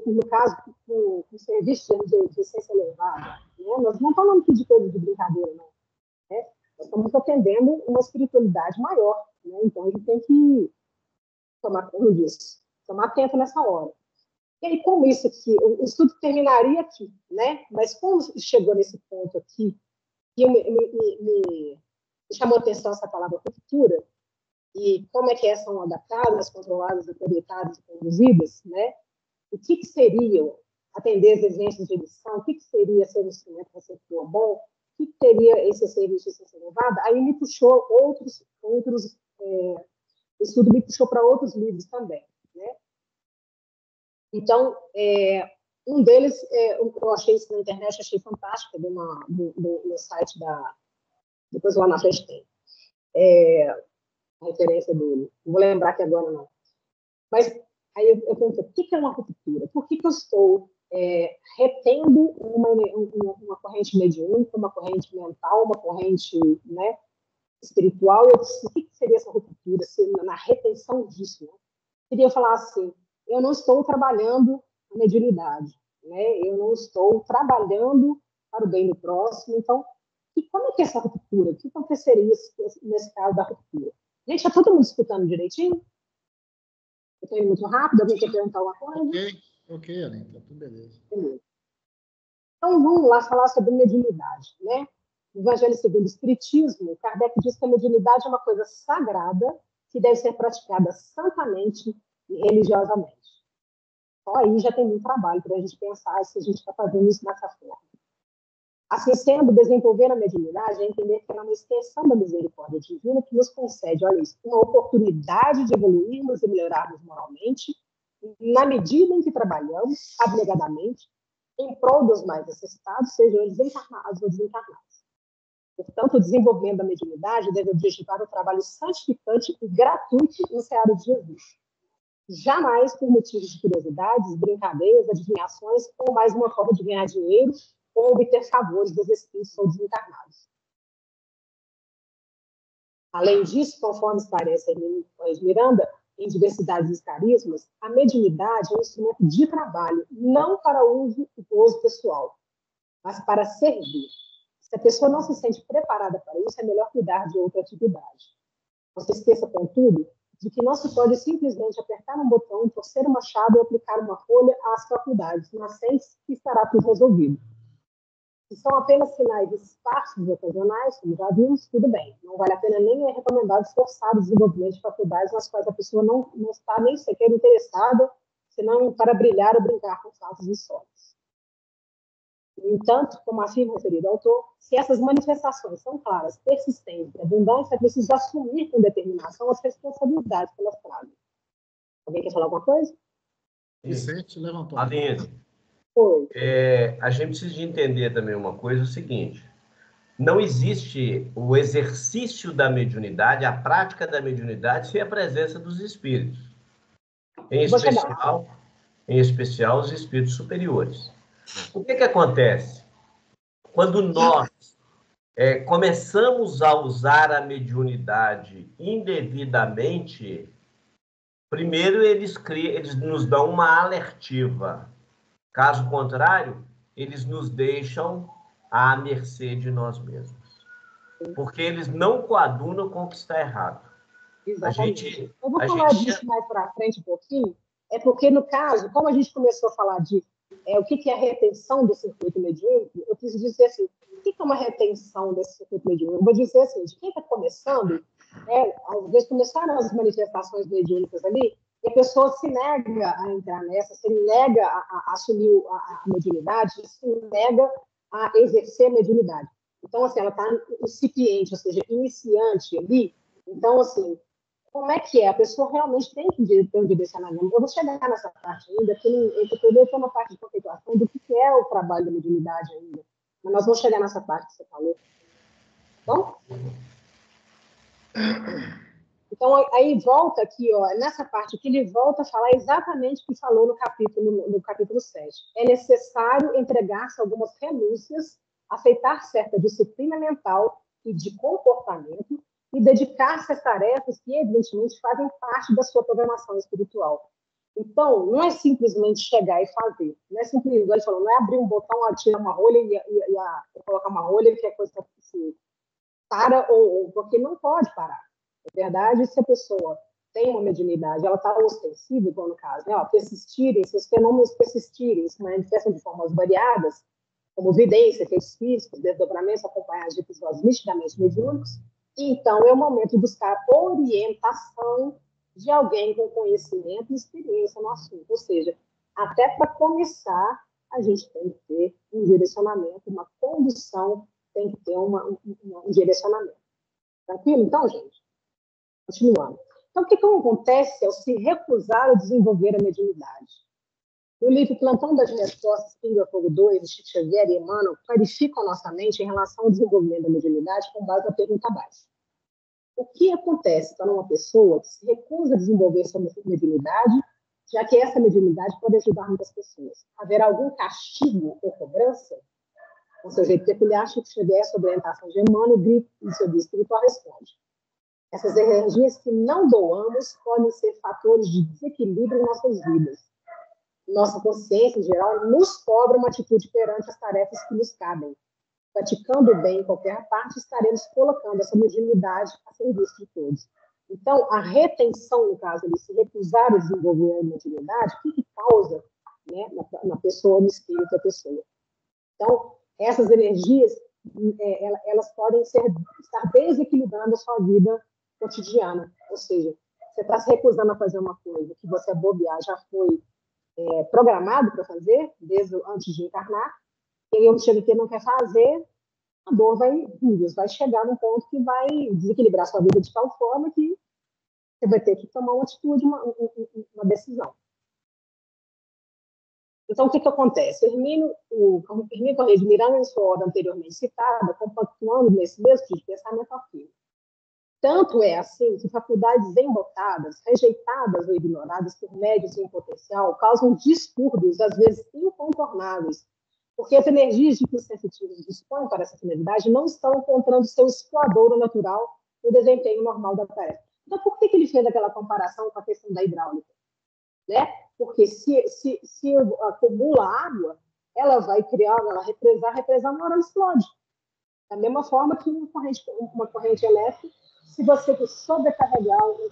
no caso, com serviço de essência elevada? Né? Nós não falamos aqui de coisa de brincadeira, não. Né? Nós estamos atendendo uma espiritualidade maior. Né? Então, a gente tem que tomar conta disso, tomar atento nessa hora. E aí, como isso aqui, o estudo terminaria aqui, né? Mas como chegou nesse ponto aqui, que me chamou a atenção essa palavra ruptura, e como é que são adaptadas, controladas, aproveitadas e conduzidas, né? O que seriam atender as exigências de emissão, o que seria ser um instrumento receptor bom, o que teria esse serviço de essência elevada? Aí me puxou o estudo me puxou para outros livros também, né? Então, um deles, eu achei isso na internet, achei fantástico, no site depois lá na frente tem a referência dele. Não vou lembrar aqui agora, não. Mas aí eu pergunto, o que é uma ruptura? Por que eu estou retendo uma corrente mediúnica, uma corrente mental, uma corrente, né, espiritual? O que seria essa ruptura? Na retenção disso, né? Queria falar assim, eu não estou trabalhando a mediunidade, né? Eu não estou trabalhando para o bem do próximo, então e como é que é essa ruptura? O que aconteceria nesse caso da ruptura? Gente, está todo mundo escutando direitinho? Eu estou indo muito rápido? Alguém quer perguntar alguma coisa? Ok, Aline, está tudo beleza. Beleza. Então, vamos lá falar sobre mediunidade, né? No Evangelho segundo o Espiritismo, Kardec diz que a mediunidade é uma coisa sagrada que deve ser praticada santamente e religiosamente. Só aí já tem muito trabalho para a gente pensar se a gente está fazendo isso dessa forma. Assim sendo, desenvolver a mediunidade é entender que ela é uma extensão da misericórdia divina que nos concede, olha isso, uma oportunidade de evoluirmos e melhorarmos moralmente na medida em que trabalhamos abnegadamente em prol dos mais necessitados, sejam eles encarnados ou desencarnados. Portanto, o desenvolvimento da mediunidade deve objetivar o trabalho santificante e gratuito no seara de Jesus. Jamais por motivos de curiosidades, brincadeiras, adivinhações, ou mais uma forma de ganhar dinheiro ou obter favores dos espíritos ou desencarnados. Além disso, conforme esclarece Miranda, em Diversidades dos Carismas, a mediunidade é um instrumento de trabalho, não para uso e gozo pessoal, mas para servir. Se a pessoa não se sente preparada para isso, é melhor cuidar de outra atividade. Não se esqueça, contudo, de que não se pode simplesmente apertar um botão, torcer uma chave ou aplicar uma folha às faculdades nascentes que estará tudo resolvido. Se são apenas sinais esparsos ocasionais, como já vimos, tudo bem. Não vale a pena nem é recomendado esforçar o desenvolvimento de faculdades nas quais a pessoa não está nem sequer interessada, senão para brilhar ou brincar com fatos e sonhos. No entanto, como afirma o referido autor, se essas manifestações são claras, persistentes e abundantes, é preciso assumir com determinação as responsabilidades que elas trazem. Alguém quer falar alguma coisa? Vicente levantou. Aline, Oi. a gente precisa de entender também uma coisa, o seguinte: não existe o exercício da mediunidade, a prática da mediunidade, sem a presença dos espíritos. Em especial os espíritos superiores. O que acontece? Quando nós começamos a usar a mediunidade indevidamente, primeiro eles nos dão uma alertiva. Caso contrário, eles nos deixam à mercê de nós mesmos. Porque eles não coadunam com o que está errado. Exatamente. Eu vou falar disso mais para frente um pouquinho, é porque, no caso, como a gente começou a falar de o que é a retenção do circuito mediúnico, eu preciso dizer assim, o que é uma retenção desse circuito mediúnico? Eu vou dizer assim, de quem está começando, às vezes começaram as manifestações mediúnicas ali, e a pessoa se nega a entrar nessa, se nega a assumir a mediunidade, se nega a exercer a mediunidade. Então, assim, ela está incipiente, ou seja, iniciante ali. Então, assim, como é que é? A pessoa realmente tem que ter um direcionamento. Eu vou chegar nessa parte ainda, porque eu estou na parte de conceituação do que é o trabalho da mediunidade ainda. Mas nós vamos chegar nessa parte que você falou. Bom? Então, aí volta aqui, nessa parte que ele volta a falar exatamente o que falou no capítulo 7. É necessário entregar-se a algumas renúncias, aceitar certa disciplina mental e de comportamento, e dedicar-se às tarefas que, evidentemente, fazem parte da sua programação espiritual. Então, não é simplesmente chegar e fazer. Não é simplesmente, igual ele falou, não é abrir um botão, tirar uma rolha e colocar uma rolha que é coisa que se para, porque não pode parar. Na verdade, se a pessoa tem uma mediunidade, ela está ostensiva, igual no caso, persistirem, se os fenômenos persistirem, se manifestam de formas variadas, como vidência, efeitos físicos, desdobramentos acompanhados de episódios nitidamente mediúnicos, então é o momento de buscar orientação de alguém com conhecimento e experiência no assunto. Ou seja, até para começar, a gente tem que ter um direcionamento, uma condução, tem que ter um direcionamento. Tranquilo? Então, gente, continuando. Então, o que acontece ao se recusar a desenvolver a mediunidade? No livro Plantão das Respostas, Pinga Fogo 2, de Chico Xavier e Emmanuel, clarificam nossa mente em relação ao desenvolvimento da mediunidade com base na pergunta abaixo. O que acontece para uma pessoa que se recusa a desenvolver sua mediunidade, já que essa mediunidade pode ajudar muitas pessoas? Haverá algum castigo ou cobrança? Com seu jeito peculiar, Chico Xavier, sob a orientação de Emmanuel, em seu guia espiritual, responde: essas energias que não doamos podem ser fatores de desequilíbrio em nossas vidas. Nossa consciência, em geral, nos cobra uma atitude perante as tarefas que nos cabem. Praticando o bem em qualquer parte, estaremos colocando essa mediunidade a serviço de todos. Então, a retenção, no caso, de se recusar a desenvolver a mediunidade, o que causa, né, na pessoa, no espírito da pessoa? Então, essas energias, elas podem estar desequilibrando a sua vida cotidiana. Ou seja, você está se recusando a fazer uma coisa que você, bobear, já foi programado para fazer, desde antes de encarnar, e aí eu chego aqui e não quer fazer, a dor vai chegar num ponto que vai desequilibrar a sua vida de tal forma que você vai ter que tomar uma atitude, uma decisão. Então, o que acontece? Hermínio Corrêa de Miranda, em sua obra anteriormente citada, compactuando nesse mesmo tipo de pensamento afirma: tanto é assim que faculdades embotadas, rejeitadas ou ignoradas por médios em potencial, causam distúrbios, às vezes incontornáveis, porque as energias de que os sensitivos dispõem para essa finalidade não estão encontrando seu escoadouro natural no desempenho normal da tarefa. Então, por que ele fez aquela comparação com a questão da hidráulica? Né? Porque se acumula água, ela vai criar, ela represar, uma hora ela explode. Da mesma forma que uma corrente elétrica, se você sobrecarregar o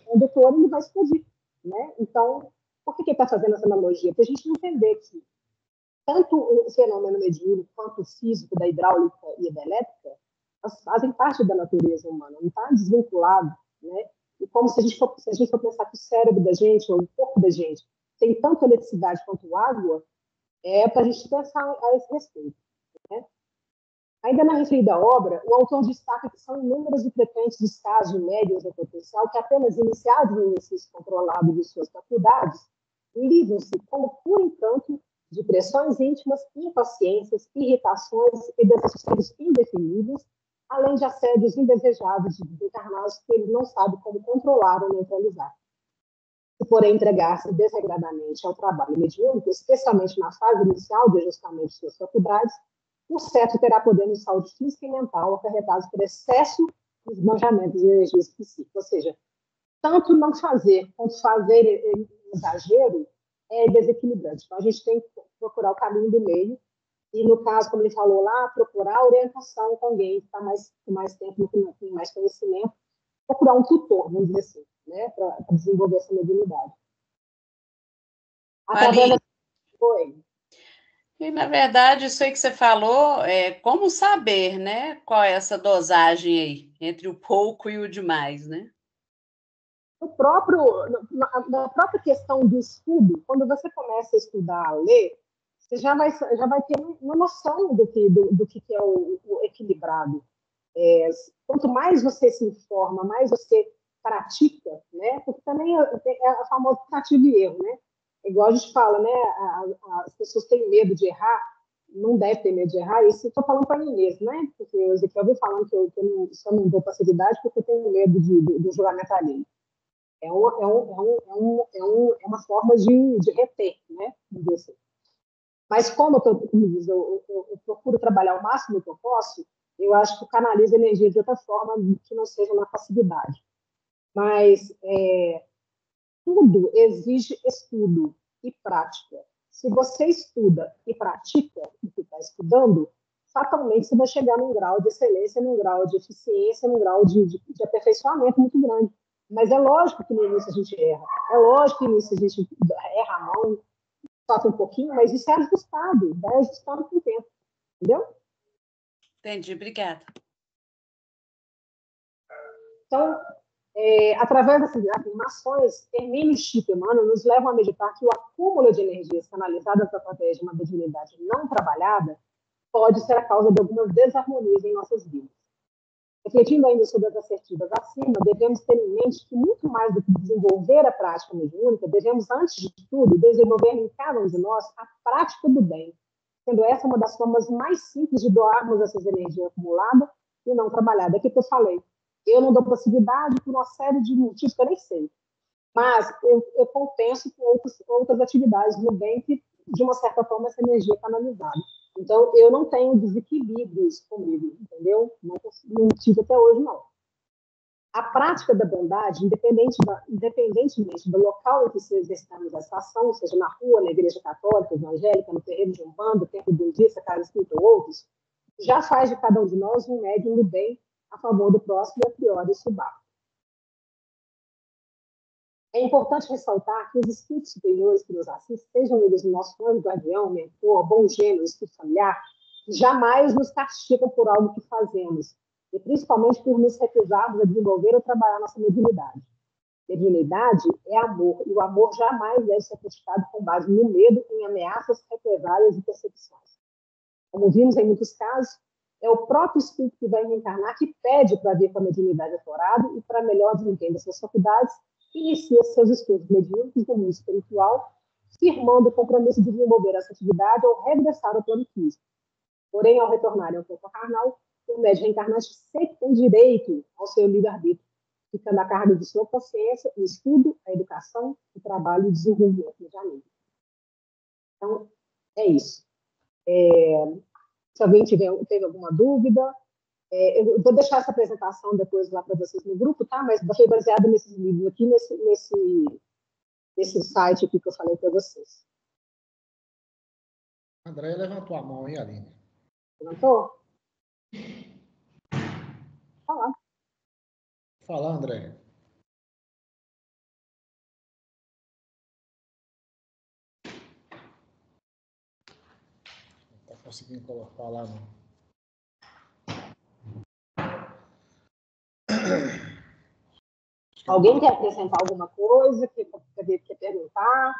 condutor, ele vai explodir. Né? Então, por que ele está fazendo essa analogia? Para a gente entender que tanto o fenômeno mediúnico quanto o físico da hidráulica e da elétrica fazem parte da natureza humana, não está desvinculado, né? E como se a gente for pensar que o cérebro da gente, ou o corpo da gente, tem tanto eletricidade quanto água, para a gente pensar a esse respeito. Né? Ainda na referida obra, o autor destaca que são inúmeros e frequentes estágios de médios em potencial que, apenas iniciados no exercício controlado de suas faculdades, livram-se como por encanto de pressões íntimas, impaciências, irritações e desassosseguos indefiníveis, além de assédios indesejáveis de desencarnados que ele não sabe como controlar ou neutralizar. Se, porém, entregar-se desregradamente ao trabalho mediúnico, especialmente na fase inicial de ajustamento de suas faculdades, o certo terá poder de saúde física e mental acarretados por excesso de esbanjamento de energias psíquicas. Ou seja, tanto não fazer quanto fazer em exagero é desequilibrante. Então, a gente tem que procurar o caminho do meio. E, no caso, como ele falou lá, procurar orientação com alguém que está com mais tempo, que tem mais conhecimento, procurar um tutor, vamos dizer assim, né, para desenvolver essa mediunidade. Através E, na verdade, isso aí que você falou, como saber, né, qual é essa dosagem aí, entre o pouco e o demais, né? Na própria questão do estudo, quando você começa a estudar, a ler, você já vai ter uma noção do que é o equilibrado. Quanto mais você se informa, mais você pratica, né? Porque também é a famosa tentativa e erro, né? Igual a gente fala, né? As pessoas têm medo de errar, não deve ter medo de errar, isso eu estou falando para mim mesmo, né? Porque o Ezequiel vem falando que eu só não dou facilidade porque eu tenho medo do julgamento alheio. É uma forma de reter, né? Assim. Mas como eu procuro trabalhar o máximo que eu posso, eu acho que eu canalizo a energia de outra forma que não seja na passividade. Mas tudo exige estudo e prática. Se você estuda e pratica o que está estudando, fatalmente você vai chegar num grau de excelência, num grau de eficiência, num grau de aperfeiçoamento muito grande. Mas é lógico que no início a gente erra. É lógico que no início a gente erra a mão, sofre um pouquinho, mas isso é ajustado. Vai ajustando com o tempo. Entendeu? Entendi, obrigada. Então, através dessas afirmações, Hermínio e Chico Emmanuel nos levam a meditar que o acúmulo de energias canalizadas através de uma mediunidade não trabalhada pode ser a causa de algumas desarmonias em nossas vidas. Refletindo ainda sobre as assertivas acima, devemos ter em mente que, muito mais do que desenvolver a prática mediúnica, devemos, antes de tudo, desenvolver em cada um de nós a prática do bem, sendo essa uma das formas mais simples de doarmos essas energias acumuladas e não trabalhadas. É que eu falei. Eu não dou possibilidade por uma série de motivos que eu nem sei. Mas eu compenso com outras atividades no bem que, de uma certa forma, essa energia é canalizada. Então, eu não tenho desequilíbrios comigo, entendeu? Não tive até hoje, não. A prática da bondade, independentemente do local em que se exercitamos essa ação, seja na rua, na igreja católica, evangélica, no terreiro de Umbanda, templo budista, casa espírita ou outros, já faz de cada um de nós um médium do bem a favor do próximo e a priori subar. É importante ressaltar que os espíritos superiores que nos assistem, sejam eles o nosso anjo guardião, mentor, bom gênero, espírito familiar, jamais nos castigam por algo que fazemos, e principalmente por nos recusarmos a desenvolver ou trabalhar nossa mediunidade. Mediunidade é amor, e o amor jamais deve ser praticado com base no medo, em ameaças, represálias e perseguições. Como vimos em muitos casos, é o próprio espírito que vai reencarnar que pede para vir com a mediunidade aflorada e para melhor desempenho das suas faculdades, inicia seus estudos mediúnicos do mundo espiritual, firmando o compromisso de desenvolver essa atividade ou regressar ao plano físico. Porém, ao retornarem ao corpo carnal, o médium reencarnante sempre tem direito ao seu livre-arbítrio, ficando a cargo de sua consciência, o estudo, a educação, o trabalho e o desenvolvimento medianímico. Então, é isso. Se alguém teve alguma dúvida, eu vou deixar essa apresentação depois lá para vocês no grupo, tá? Mas foi baseada nesses livros aqui, nesse site aqui que eu falei para vocês. André levantou a mão aí, Aline. Levantou? Fala. Fala, André. Não está conseguindo colocar lá, não. Alguém quer acrescentar alguma coisa? Quer perguntar?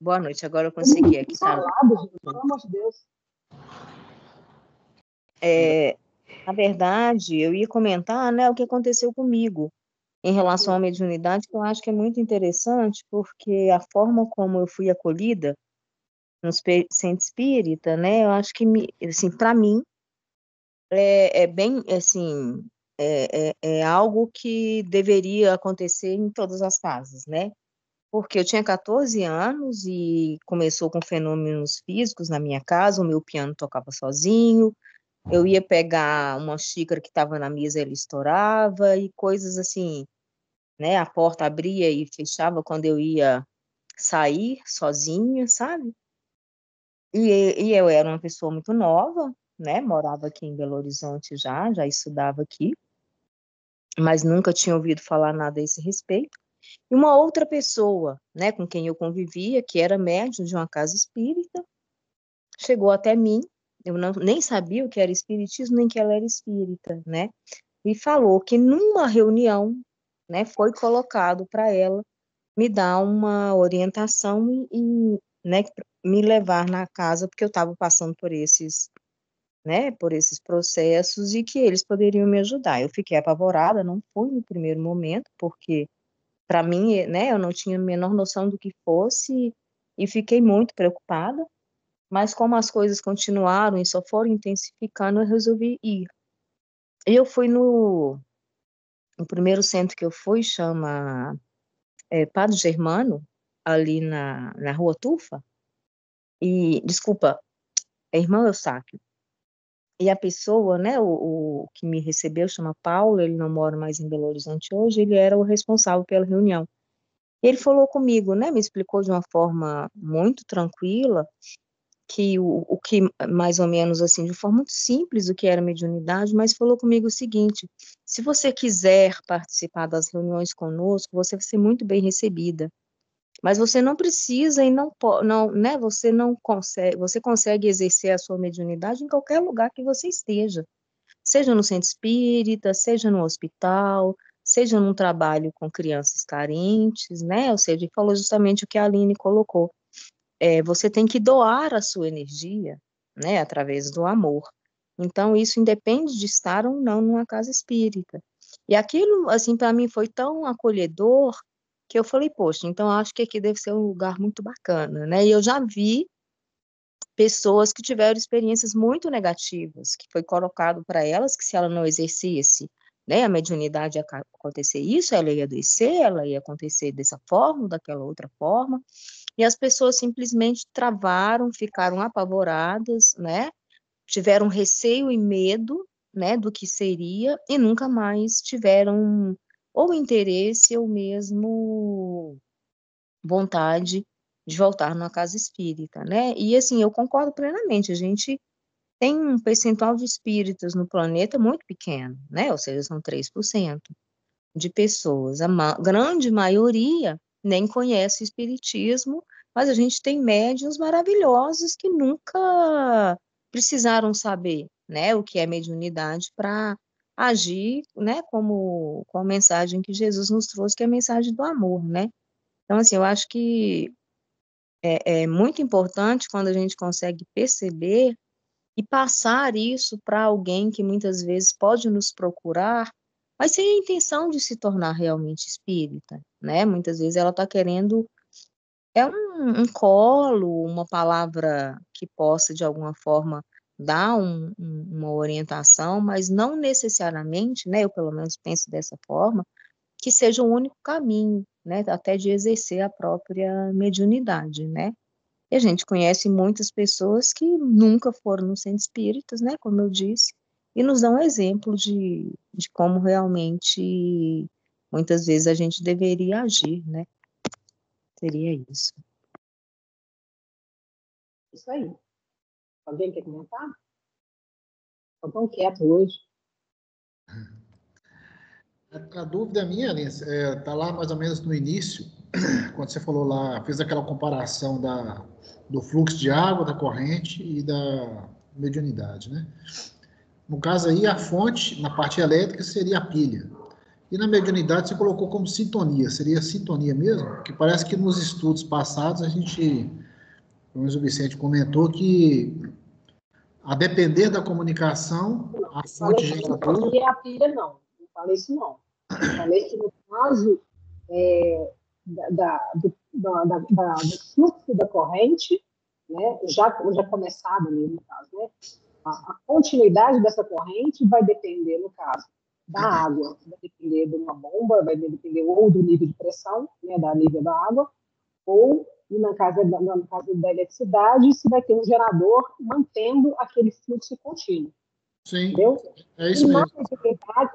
Boa noite, agora eu consegui aqui. Falado, gente, pelo amor de Deus. Na verdade, eu ia comentar, né, o que aconteceu comigo em relação à mediunidade, que eu acho que é muito interessante, porque a forma como eu fui acolhida no centro espírita, né, eu acho que, assim, para mim, é bem, assim, é algo que deveria acontecer em todas as casas, né? Porque eu tinha 14 anos e começou com fenômenos físicos na minha casa, o meu piano tocava sozinho, eu ia pegar uma xícara que estava na mesa, ele estourava, e coisas assim, né? A porta abria e fechava quando eu ia sair sozinha, sabe? E eu era uma pessoa muito nova, né? Morava aqui em Belo Horizonte já estudava aqui, mas nunca tinha ouvido falar nada a esse respeito. E uma outra pessoa, né, com quem eu convivia, que era médium de uma casa espírita, chegou até mim, eu nem sabia o que era espiritismo, nem que ela era espírita, né, e falou que numa reunião, né, foi colocado para ela me dar uma orientação né, me levar na casa, porque eu estava passando por esses, né, por esses processos e que eles poderiam me ajudar. Eu fiquei apavorada, não fui no primeiro momento, porque para mim, né, eu não tinha a menor noção do que fosse e fiquei muito preocupada, mas como as coisas continuaram e só foram intensificando, eu resolvi ir. E eu fui no primeiro centro que eu fui, chama Padre Germano, ali na Rua Tufa, e, desculpa, é Irmão Eustáquio. E a pessoa, né, o que me recebeu, chama Paulo, ele não mora mais em Belo Horizonte hoje, ele era o responsável pela reunião. Ele falou comigo, né, me explicou de uma forma muito tranquila que o que mais ou menos assim, de forma muito simples o que era mediunidade, mas falou comigo o seguinte: se você quiser participar das reuniões conosco, você vai ser muito bem recebida. Mas você não precisa e não, né, você não consegue, você consegue exercer a sua mediunidade em qualquer lugar que você esteja. Seja no centro espírita, seja no hospital, seja num trabalho com crianças carentes, né? Ou seja, ele falou justamente o que a Aline colocou. Você tem que doar a sua energia, né? Através do amor. Então, isso independe de estar ou não numa casa espírita. E aquilo, assim, para mim foi tão acolhedor que eu falei, poxa, então acho que aqui deve ser um lugar muito bacana, né? E eu já vi pessoas que tiveram experiências muito negativas, que foi colocado para elas que se ela não exercesse, né, a mediunidade ia acontecer isso, ela ia adoecer, ela ia acontecer dessa forma, daquela outra forma, e as pessoas simplesmente travaram, ficaram apavoradas, né, tiveram receio e medo, né, do que seria, e nunca mais tiveram ou interesse ou mesmo vontade de voltar numa casa espírita, né? E assim, eu concordo plenamente, a gente tem um percentual de espíritas no planeta muito pequeno, né? Ou seja, são 3% de pessoas. A grande maioria nem conhece o espiritismo, mas a gente tem médiuns maravilhosos que nunca precisaram saber, né, o que é mediunidade para agir, né, como com a mensagem que Jesus nos trouxe, que é a mensagem do amor, né? Então, assim, eu acho que é muito importante quando a gente consegue perceber e passar isso para alguém que muitas vezes pode nos procurar, mas sem a intenção de se tornar realmente espírita, né? Muitas vezes ela está querendo é um colo, uma palavra que possa, de alguma forma, dar uma orientação, mas não necessariamente, né, eu pelo menos penso dessa forma, que seja o único caminho, né, até de exercer a própria mediunidade, né. E a gente conhece muitas pessoas que nunca foram no centro espíritas, né, como eu disse, e nos dão exemplo de como realmente, muitas vezes, a gente deveria agir, né. Seria isso. Isso aí. Alguém quer comentar? Estou tão quieto hoje. A dúvida minha, Alice, está lá mais ou menos no início, quando você falou lá, fez aquela comparação do fluxo de água, da corrente e da mediunidade, né? No caso aí, a fonte, na parte elétrica, seria a pilha. E na mediunidade você colocou como sintonia. Seria sintonia mesmo? Porque parece que nos estudos passados a gente, pelo menos o Vicente comentou que, a depender da comunicação, a fonte geradora... E a pilha, não. Não falei isso, não. Eu falei que no caso do fluxo da corrente, né, já começado ali, no caso, né, a continuidade dessa corrente vai depender, no caso, da água, vai depender de uma bomba, vai depender ou do nível de pressão, né, da nível da água, ou, no caso da eletricidade, se vai ter um gerador mantendo aquele fluxo contínuo. Sim, entendeu? é isso mesmo.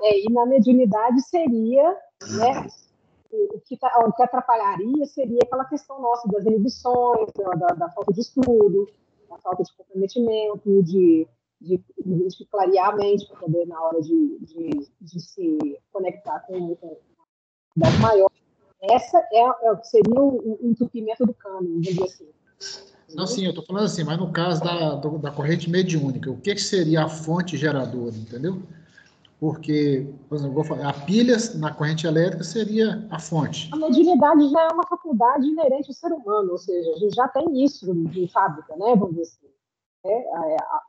E na mediunidade seria, né, o que atrapalharia seria aquela questão nossa das inibições, da falta de estudo, da falta de comprometimento, de clarear a mente para poder, na hora de se conectar com das maiores. Essa é o que seria o entupimento do cano, vamos dizer assim. Não, sim, eu estou falando assim, mas no caso da corrente mediúnica, o que seria a fonte geradora, entendeu? Porque, por exemplo, vou falar, a pilha na corrente elétrica seria a fonte. A mediunidade já é uma faculdade inerente ao ser humano, ou seja, a gente já tem isso de fábrica, né? Vamos dizer assim.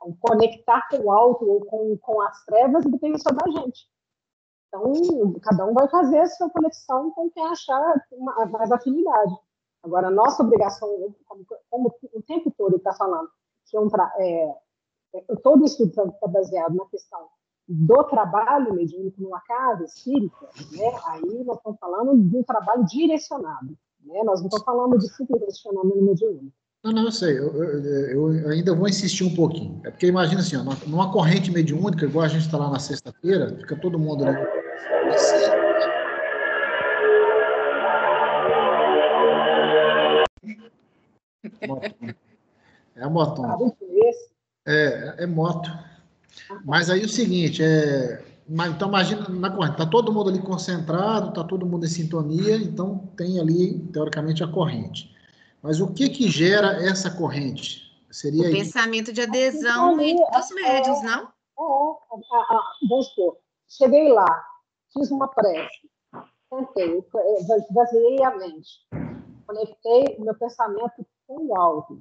O conectar com o alto ou com as trevas depende só da gente. Então, cada um vai fazer a sua conexão com quem achar mais afinidade. Agora, a nossa obrigação, como o tempo todo está falando, que todo estudo está baseado na questão do trabalho mediúnico numa casa espírita, né? Aí nós estamos falando de um trabalho direcionado, né? Nós não estamos falando de simplesmente fenômeno mediúnico. Não, eu sei, eu ainda vou insistir um pouquinho. É porque imagina assim, ó, numa corrente mediúnica, igual a gente está lá na sexta-feira, fica todo mundo ali. É a motona. É moto. Mas aí o seguinte, então imagina na corrente, está todo mundo ali concentrado, está todo mundo em sintonia, então tem ali, teoricamente, a corrente. Mas o que gera essa corrente? Seria o pensamento de adesão dos médiuns, não? Vamos supor, cheguei lá, fiz uma prece, sentei, vaziei a mente, conectei o meu pensamento com o alto,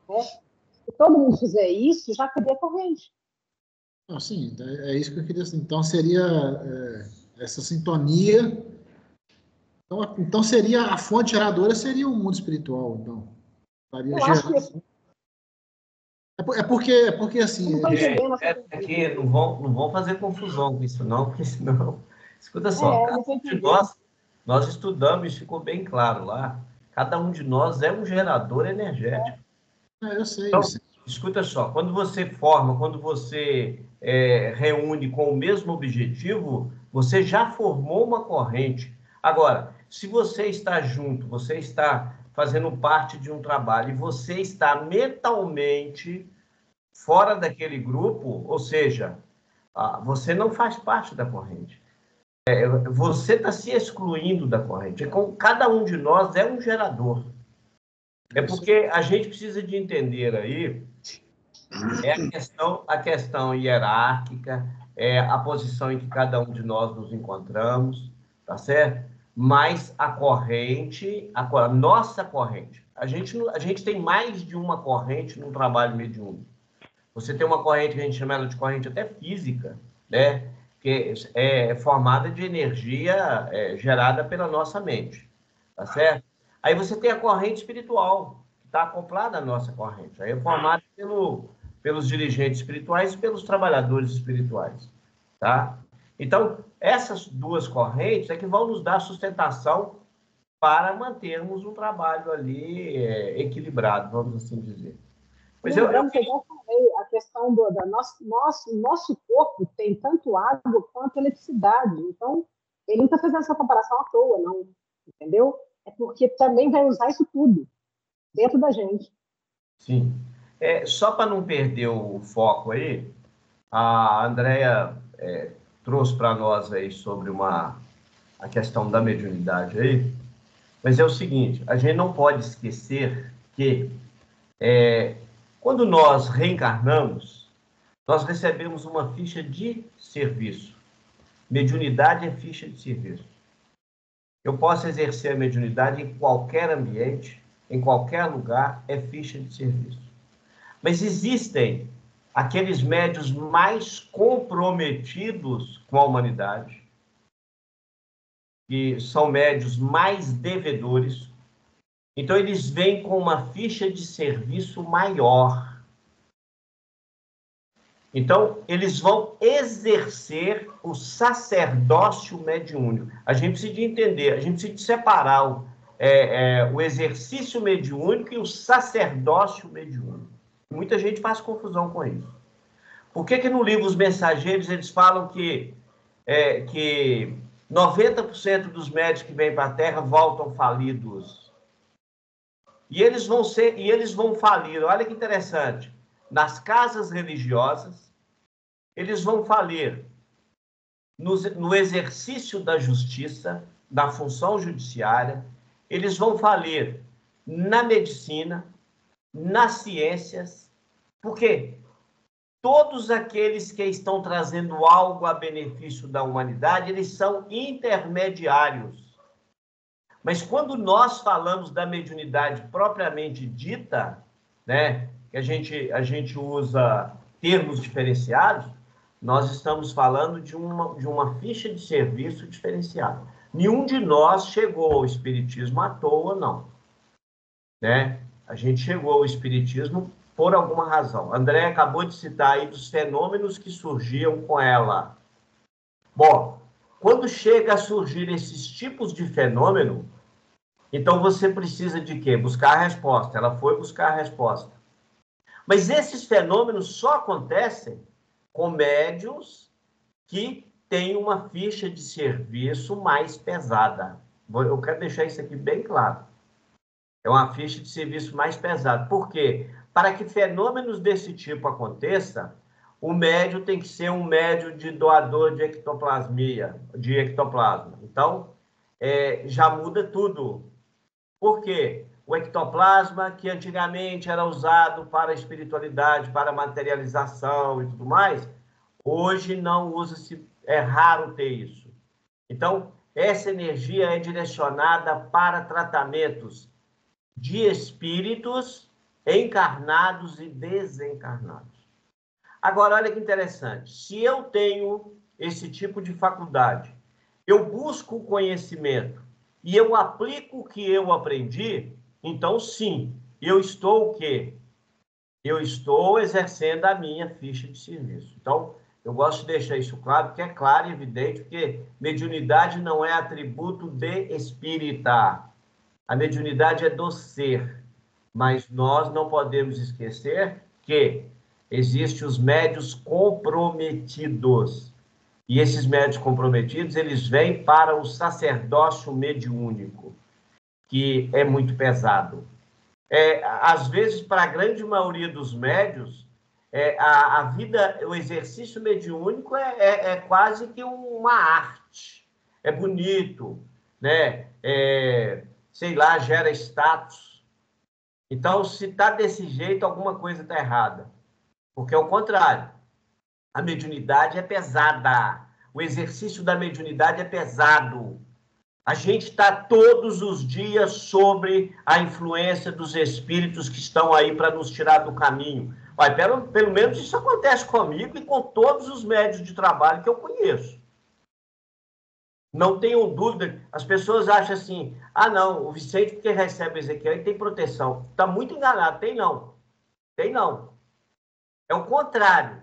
né? Se todo mundo fizer isso, já cria corrente. Não, sim, é isso que eu queria dizer. Então, seria essa sintonia. Então, seria a fonte geradora seria o mundo espiritual, então. Eu acho que... É porque assim... Aqui não vão fazer confusão com isso, não, porque senão... Escuta só, cada um de nós estudamos, e ficou bem claro lá, cada um de nós é um gerador energético. Eu sei, então, eu sei. Escuta só, quando você forma, quando você reúne com o mesmo objetivo, você já formou uma corrente. Agora, se você está junto, você está fazendo parte de um trabalho e você está mentalmente fora daquele grupo, ou seja, você não faz parte da corrente. Você está se excluindo da corrente. Cada um de nós é um gerador. É porque a gente precisa de entender aí a questão hierárquica, a posição em que cada um de nós nos encontramos, tá certo? Mas a corrente, a nossa corrente, a gente tem mais de uma corrente no trabalho mediúnico. Você tem uma corrente que a gente chama ela de corrente até física, né? Que é formada de energia gerada pela nossa mente, tá certo? Aí você tem a corrente espiritual, que está acoplada à nossa corrente. Aí é formada pelos dirigentes espirituais e pelos trabalhadores espirituais. Tá? Então, essas duas correntes é que vão nos dar sustentação para mantermos um trabalho ali equilibrado, vamos assim dizer. Mas lembrando que eu já falei, a questão do nosso corpo tem tanto água quanto eletricidade. Então, ele não está fazendo essa comparação à toa, não. Entendeu? É porque também vai usar isso tudo dentro da gente. Sim. Só para não perder o foco aí, a Andrea trouxe para nós aí sobre a questão da mediunidade aí, mas é o seguinte, a gente não pode esquecer que quando nós reencarnamos, nós recebemos uma ficha de serviço. Mediunidade é ficha de serviço. Eu posso exercer a mediunidade em qualquer ambiente, em qualquer lugar, é ficha de serviço. Mas existem aqueles médiuns mais comprometidos com a humanidade, que são médiuns mais devedores. Então, eles vêm com uma ficha de serviço maior. Então, eles vão exercer o sacerdócio mediúnico. A gente precisa de entender, a gente precisa de separar o exercício mediúnico e o sacerdócio mediúnico. Muita gente faz confusão com isso. Por que no livro Os Mensageiros eles falam que 90% dos médios que vêm para a Terra voltam falidos? E eles vão falir, olha que interessante, nas casas religiosas, eles vão falir no exercício da justiça, da função judiciária, eles vão falir na medicina, nas ciências, porque todos aqueles que estão trazendo algo a benefício da humanidade, eles são intermediários. Mas quando nós falamos da mediunidade propriamente dita, né, que a gente usa termos diferenciados, nós estamos falando de uma ficha de serviço diferenciada. Nenhum de nós chegou ao espiritismo à toa, não. Né? A gente chegou ao espiritismo por alguma razão. André acabou de citar aí dos fenômenos que surgiam com ela. Bom, quando chega a surgir esses tipos de fenômeno, então você precisa de quê? Buscar a resposta. Ela foi buscar a resposta. Mas esses fenômenos só acontecem com médiuns que têm uma ficha de serviço mais pesada. Eu quero deixar isso aqui bem claro. É uma ficha de serviço mais pesada. Por quê? Para que fenômenos desse tipo aconteçam, o médium tem que ser um médium de doador de ectoplasma. Então, já muda tudo. Por quê? O ectoplasma, que antigamente era usado para a espiritualidade, para a materialização e tudo mais, hoje não usa-se, é raro ter isso. Então, essa energia é direcionada para tratamentos de espíritos encarnados e desencarnados. Agora, olha que interessante. Se eu tenho esse tipo de faculdade, eu busco o conhecimento e eu aplico o que eu aprendi, então, sim, eu estou o quê? Eu estou exercendo a minha ficha de serviço. Então, eu gosto de deixar isso claro, porque é claro e evidente, porque mediunidade não é atributo de espírita. A mediunidade é do ser. Mas nós não podemos esquecer que existem os médiuns comprometidos. E esses médiuns comprometidos, eles vêm para o sacerdócio mediúnico, que é muito pesado. Às vezes, para a grande maioria dos médiuns, a vida, o exercício mediúnico é quase que uma arte. É bonito, né? Sei lá, gera status. Então, se está desse jeito, alguma coisa está errada. Porque é o contrário. A mediunidade é pesada. O exercício da mediunidade é pesado. A gente está todos os dias sobre a influência dos espíritos que estão aí para nos tirar do caminho. Mas, pelo menos isso acontece comigo e com todos os médios de trabalho que eu conheço. Não tenham dúvida. As pessoas acham assim, não, o Vicente, porque recebe Ezequiel, ele tem proteção. Está muito enganado. Tem não. Tem não. É o contrário.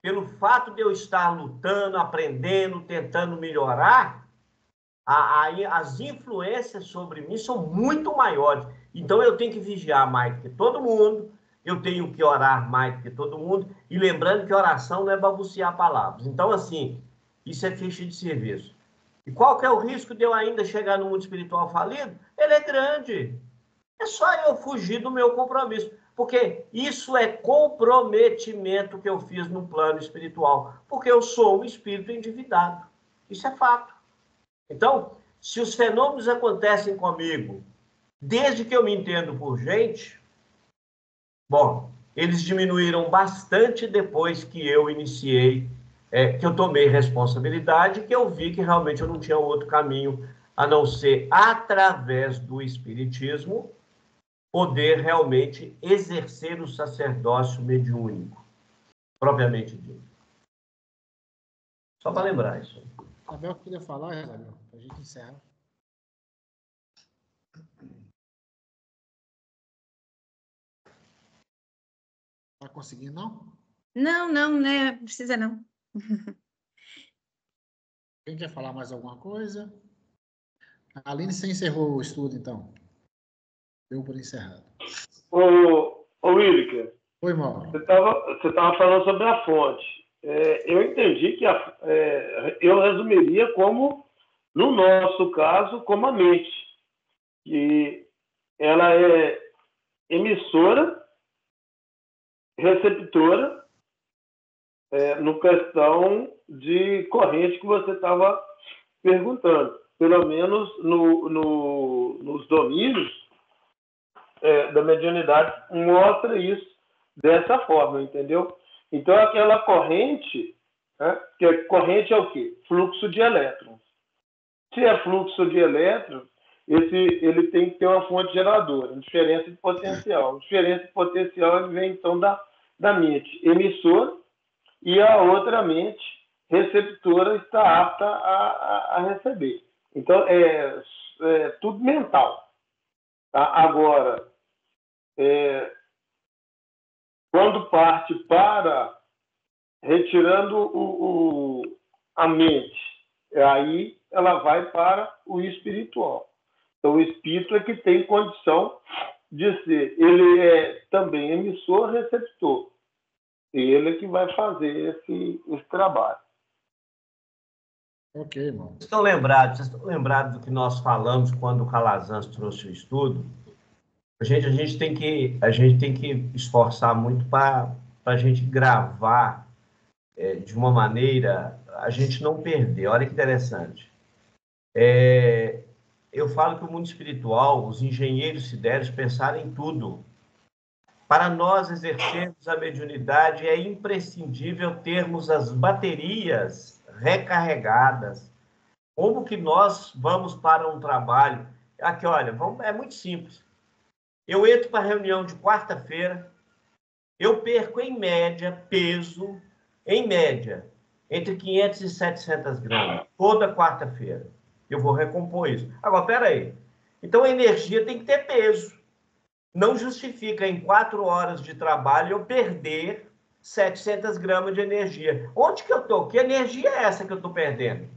Pelo fato de eu estar lutando, aprendendo, tentando melhorar, as influências sobre mim são muito maiores. Então, eu tenho que vigiar mais do que todo mundo, eu tenho que orar mais do que todo mundo, e lembrando que oração não é balbuciar palavras. Então, assim, isso é ficha de serviço. E qual que é o risco de eu ainda chegar no mundo espiritual falido? Ele é grande. É só eu fugir do meu compromisso. Porque isso é comprometimento que eu fiz no plano espiritual. Porque eu sou um espírito endividado. Isso é fato. Então, se os fenômenos acontecem comigo, desde que eu me entendo por gente, bom, eles diminuíram bastante depois que eu iniciei, que eu tomei responsabilidade, que eu vi que realmente eu não tinha outro caminho a não ser, através do espiritismo, poder realmente exercer o sacerdócio mediúnico, propriamente dito. Só para lembrar isso. Isabel queria falar, Isabel, para a gente encerrar. Está conseguindo, não? Não, né? Precisa não. Quem quer falar mais alguma coisa? A Aline, você encerrou o estudo, então? Deu por encerrado. Ô Wilker, Oi, Mauro. você tava falando sobre a fonte. Eu entendi que eu resumiria como, no nosso caso, como a mente. Que ela é emissora, receptora, no questão de corrente que você estava perguntando. Pelo menos nos domínios da mediunidade mostra isso dessa forma, entendeu? Então, aquela corrente, que corrente é o quê? Fluxo de elétrons. Se é fluxo de elétrons, ele tem que ter uma fonte geradora, diferença de potencial. A diferença de potencial ele vem, então, da mente emissora, e a outra mente receptora está apta a receber. Então, é tudo mental. Tá? Agora, quando parte para retirando a mente, aí ela vai para o espiritual. Então, o espírito é que tem condição de ser. Ele é também emissor, receptor. Ele é que vai fazer esse trabalho. Ok, irmão. Vocês estão lembrados do que nós falamos quando o Calazans trouxe o estudo? A gente tem que esforçar muito para a gente gravar de uma maneira a gente não perder. Olha que interessante. Eu falo que o mundo espiritual, os engenheiros sidérios pensaram em tudo. Para nós exercermos a mediunidade, é imprescindível termos as baterias recarregadas. Como que nós vamos para um trabalho? Aqui, olha, é muito simples. Eu entro para a reunião de quarta-feira, eu perco, em média, peso, em média, entre 500 e 700 gramas, toda quarta-feira. Eu vou recompor isso. Agora, espera aí. Então, a energia tem que ter peso. Não justifica, em 4 horas de trabalho, eu perder 700 gramas de energia. Onde que eu estou? Que energia é essa que eu estou perdendo?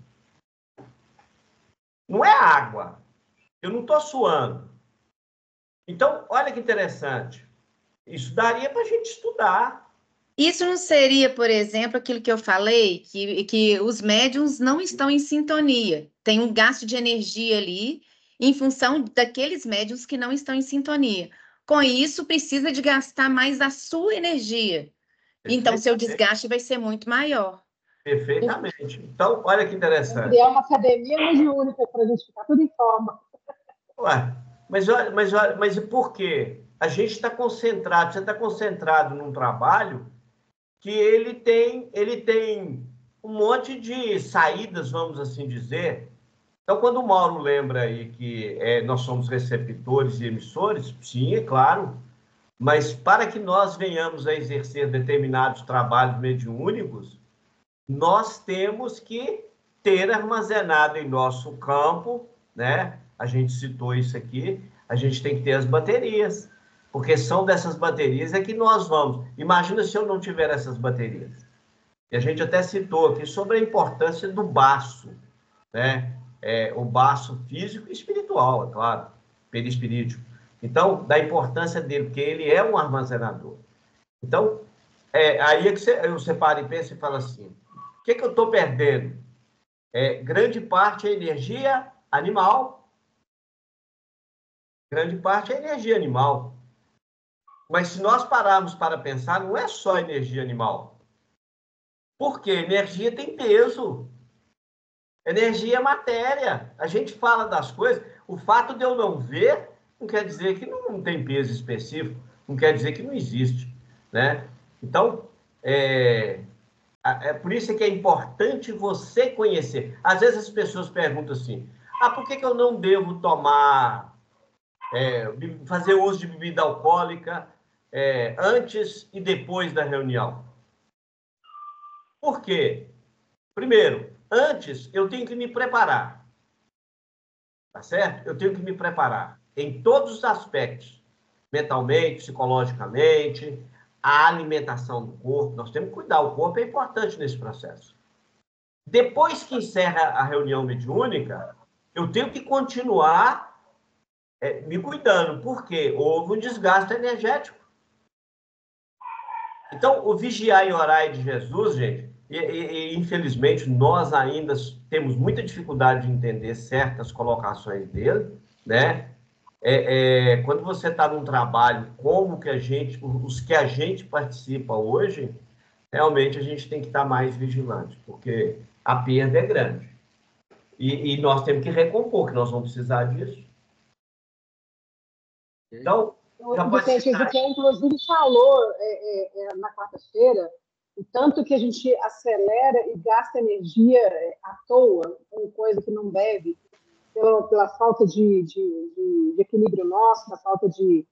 Não é água. Eu não estou suando. Então, olha que interessante. Isso daria para a gente estudar. Isso não seria, por exemplo, aquilo que eu falei, que os médiums não estão em sintonia. Tem um gasto de energia ali em função daqueles médiums que não estão em sintonia. Com isso, precisa de gastar mais a sua energia. Então, seu desgaste vai ser muito maior. Perfeitamente. Então, olha que interessante. Criar uma academia mediúnica para a gente ficar tudo em forma. Ué, mas e por quê? A gente está concentrado, você está concentrado num trabalho que ele tem um monte de saídas, vamos assim dizer. Então, quando o Mauro lembra aí que nós somos receptores e emissores, sim, é claro, mas para que nós venhamos a exercer determinados trabalhos mediúnicos, nós temos que ter armazenado em nosso campo, né? A gente citou isso aqui, a gente tem que ter as baterias, porque são dessas baterias é que nós vamos. Imagina se eu não tiver essas baterias. E a gente até citou aqui sobre a importância do baço, né? O baço físico e espiritual, é claro, perispirítico. Então, da importância dele, porque ele é um armazenador. Então, aí é que você para e pensa e fala assim, o que eu estou perdendo? Grande parte é energia animal. Grande parte é energia animal. Mas se nós pararmos para pensar, não é só energia animal. Porque energia tem peso. Energia é matéria. A gente fala das coisas. O fato de eu não ver não quer dizer que não tem peso específico. Não quer dizer que não existe, né? Então, por isso que é importante você conhecer. Às vezes as pessoas perguntam assim, por que eu não devo tomar, fazer uso de bebida alcoólica antes e depois da reunião? Por quê? Primeiro, antes eu tenho que me preparar, tá certo? Eu tenho que me preparar em todos os aspectos, mentalmente, psicologicamente, a alimentação do corpo, nós temos que cuidar, o corpo é importante nesse processo. Depois que encerra a reunião mediúnica, eu tenho que continuar me cuidando, porque houve um desgaste energético. Então, o vigiar e orar de Jesus, gente, e infelizmente nós ainda temos muita dificuldade de entender certas colocações dele, né? Quando você está num trabalho como os que a gente participa hoje, realmente a gente tem que estar mais vigilante, porque a perda é grande. E nós temos que recompor, que nós vamos precisar disso. Então, Vicente, Ezequiel, inclusive, falou na quarta-feira o tanto que a gente acelera e gasta energia à toa, com coisa que não deve, pela falta de equilíbrio nosso, na falta de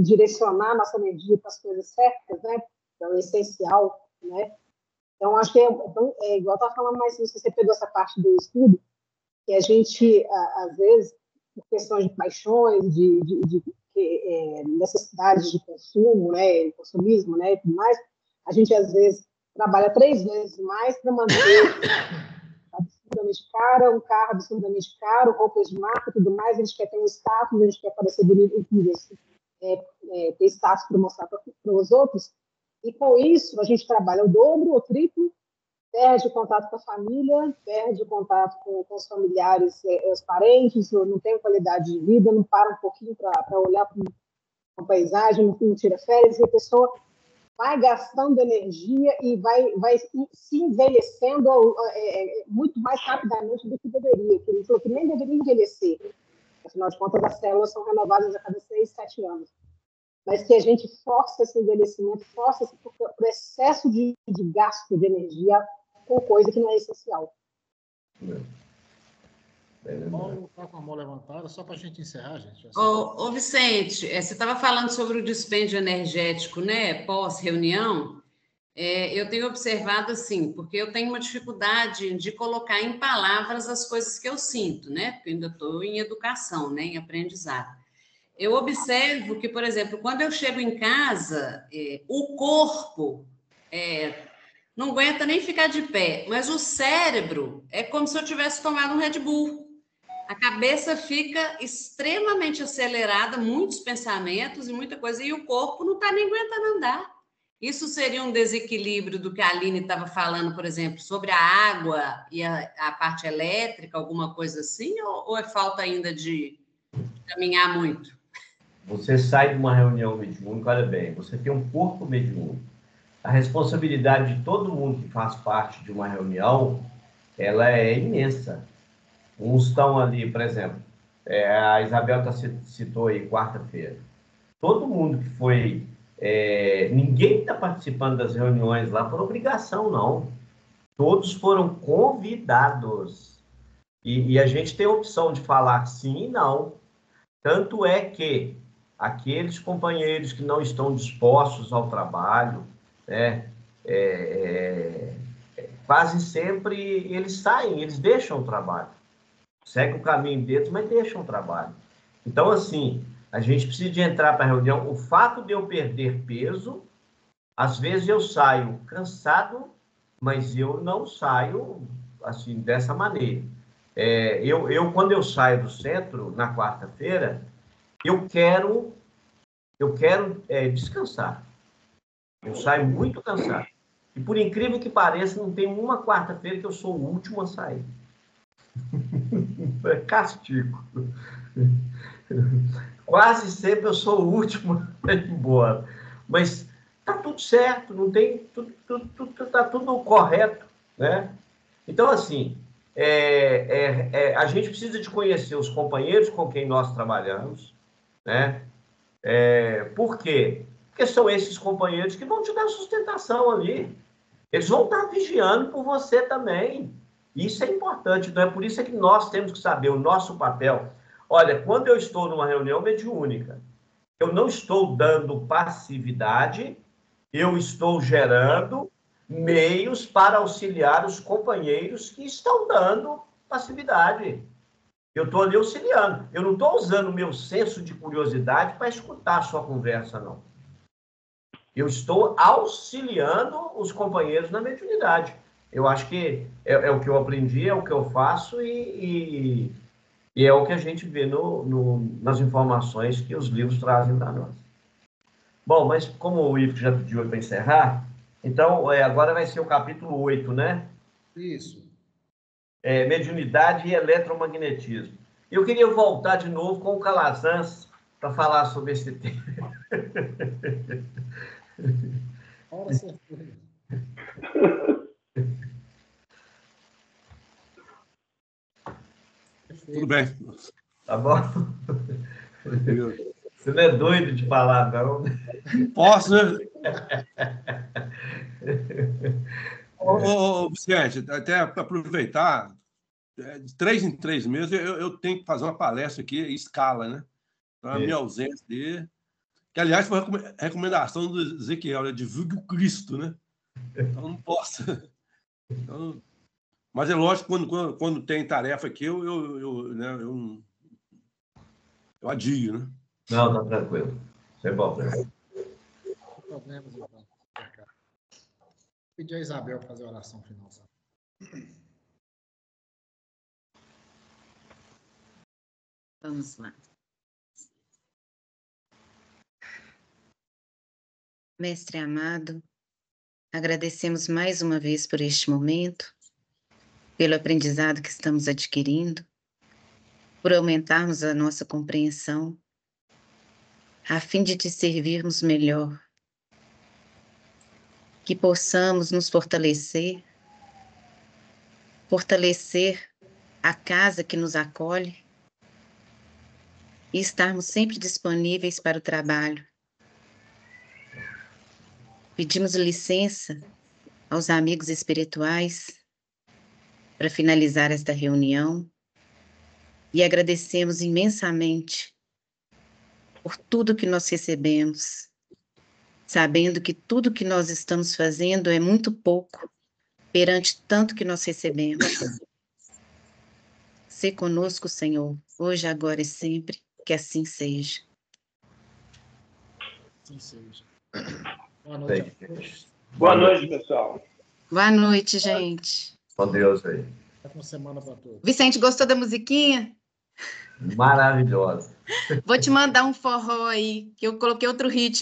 direcionar nossa energia para as coisas certas, né? É o essencial, né? Então, acho que igual eu estava falando, mas se você pegou essa parte do estudo, que a gente, às vezes, por questões de paixões, de necessidades de consumo, né, consumismo, né, e tudo mais, a gente às vezes trabalha 3 vezes mais para manter absurdamente cara, um carro absurdamente caro, roupas de marca e tudo mais. A gente quer ter um status, a gente quer parecer bonito, ter status para mostrar para os outros, e com isso a gente trabalha o dobro, o triplo, perde contato com a família, perde contato com os familiares, os parentes, não tem qualidade de vida, não para um pouquinho para olhar para uma paisagem, não tira férias, e a pessoa vai gastando energia e vai se envelhecendo muito mais rapidamente do que deveria. Ele falou que nem deveria envelhecer. Afinal de contas, as células são renovadas a cada 6, 7 anos. Mas que a gente força esse envelhecimento, força esse excesso de gasto de energia com coisa que não é essencial. Paulo está com a mão levantada, só para a gente encerrar, gente. Ô, Vicente, você estava falando sobre o dispêndio energético, né, pós-reunião. Eu tenho observado assim, porque eu tenho uma dificuldade de colocar em palavras as coisas que eu sinto, né, porque eu ainda estou em educação, né, em aprendizado. Eu observo que, por exemplo, quando eu chego em casa, o corpo não aguenta nem ficar de pé, mas o cérebro é como se eu tivesse tomado um Red Bull. A cabeça fica extremamente acelerada, muitos pensamentos e muita coisa, e o corpo não está nem aguentando andar. Isso seria um desequilíbrio do que a Aline estava falando, por exemplo, sobre a água e a parte elétrica, alguma coisa assim, ou é falta ainda de caminhar muito? Você sai de uma reunião mediúnica, olha bem, você tem um corpo mediúnico. A responsabilidade de todo mundo que faz parte de uma reunião, ela é imensa. Uns estão ali, por exemplo, a Isabel citou aí, quarta-feira. Todo mundo que foi... ninguém está participando das reuniões lá por obrigação, não. Todos foram convidados. E a gente tem a opção de falar sim e não. Tanto é que aqueles companheiros que não estão dispostos ao trabalho, né, quase sempre eles saem, eles deixam o trabalho. Seguem o caminho deles, mas deixam o trabalho. Então, assim, a gente precisa de entrar para a reunião. O fato de eu perder peso, às vezes eu saio cansado, mas eu não saio assim dessa maneira. Quando eu saio do centro, na quarta-feira, eu quero descansar. Eu saio muito cansado. E, por incrível que pareça, não tem uma quarta-feira que eu sou o último a sair. É castigo. Quase sempre eu sou o último a ir embora. Mas tá tudo certo, não tem... Tá tudo correto, né? Então, assim, a gente precisa de conhecer os companheiros com quem nós trabalhamos, né? Por quê? Porque são esses companheiros que vão te dar sustentação ali. Eles vão estar vigiando por você também. Isso é importante. Então, é por isso que nós temos que saber o nosso papel. Olha, quando eu estou numa reunião mediúnica, eu não estou dando passividade, eu estou gerando meios para auxiliar os companheiros que estão dando passividade. Eu estou ali auxiliando. Eu não estou usando o meu senso de curiosidade para escutar a sua conversa, não. Eu estou auxiliando os companheiros na mediunidade. Eu acho que é o que eu aprendi, é o que eu faço e é o que a gente vê nas informações que os livros trazem para nós. Bom, mas como o Ivo já pediu para encerrar, então agora vai ser o capítulo 8, né? Isso. Mediunidade e eletromagnetismo. Eu queria voltar de novo com o Calazans para falar sobre esse tema. Ora, certeza. Tudo bem. Tá bom? Você não é doido de falar, não? Posso, né? Ô, Vicente, até para aproveitar, de 3 em 3 meses, eu tenho que fazer uma palestra aqui em escala, né? Então, a minha ausência dele, que, aliás, foi recomendação do Ezequiel, né? Divulgue o Cristo, né? Então, não posso. Então, mas é lógico, quando tem tarefa aqui, eu adio, né? Não, tá tranquilo. Isso é bom. Não problemas, então. Pedir a Isabel fazer a oração final. Vamos lá. Mestre amado, agradecemos mais uma vez por este momento, pelo aprendizado que estamos adquirindo, por aumentarmos a nossa compreensão, a fim de te servirmos melhor, que possamos nos fortalecer a casa que nos acolhe e estarmos sempre disponíveis para o trabalho. Pedimos licença aos amigos espirituais para finalizar esta reunião e agradecemos imensamente por tudo que nós recebemos, sabendo que tudo que nós estamos fazendo é muito pouco perante tanto que nós recebemos. Sê conosco, Senhor, hoje, agora e sempre, que assim seja. Assim seja. Boa noite a todos. Boa noite, pessoal. Boa noite, gente. Com Deus aí. Ótima semana para todos. Vicente, gostou da musiquinha? Maravilhosa. Vou te mandar um forró aí, que eu coloquei outro ritmo.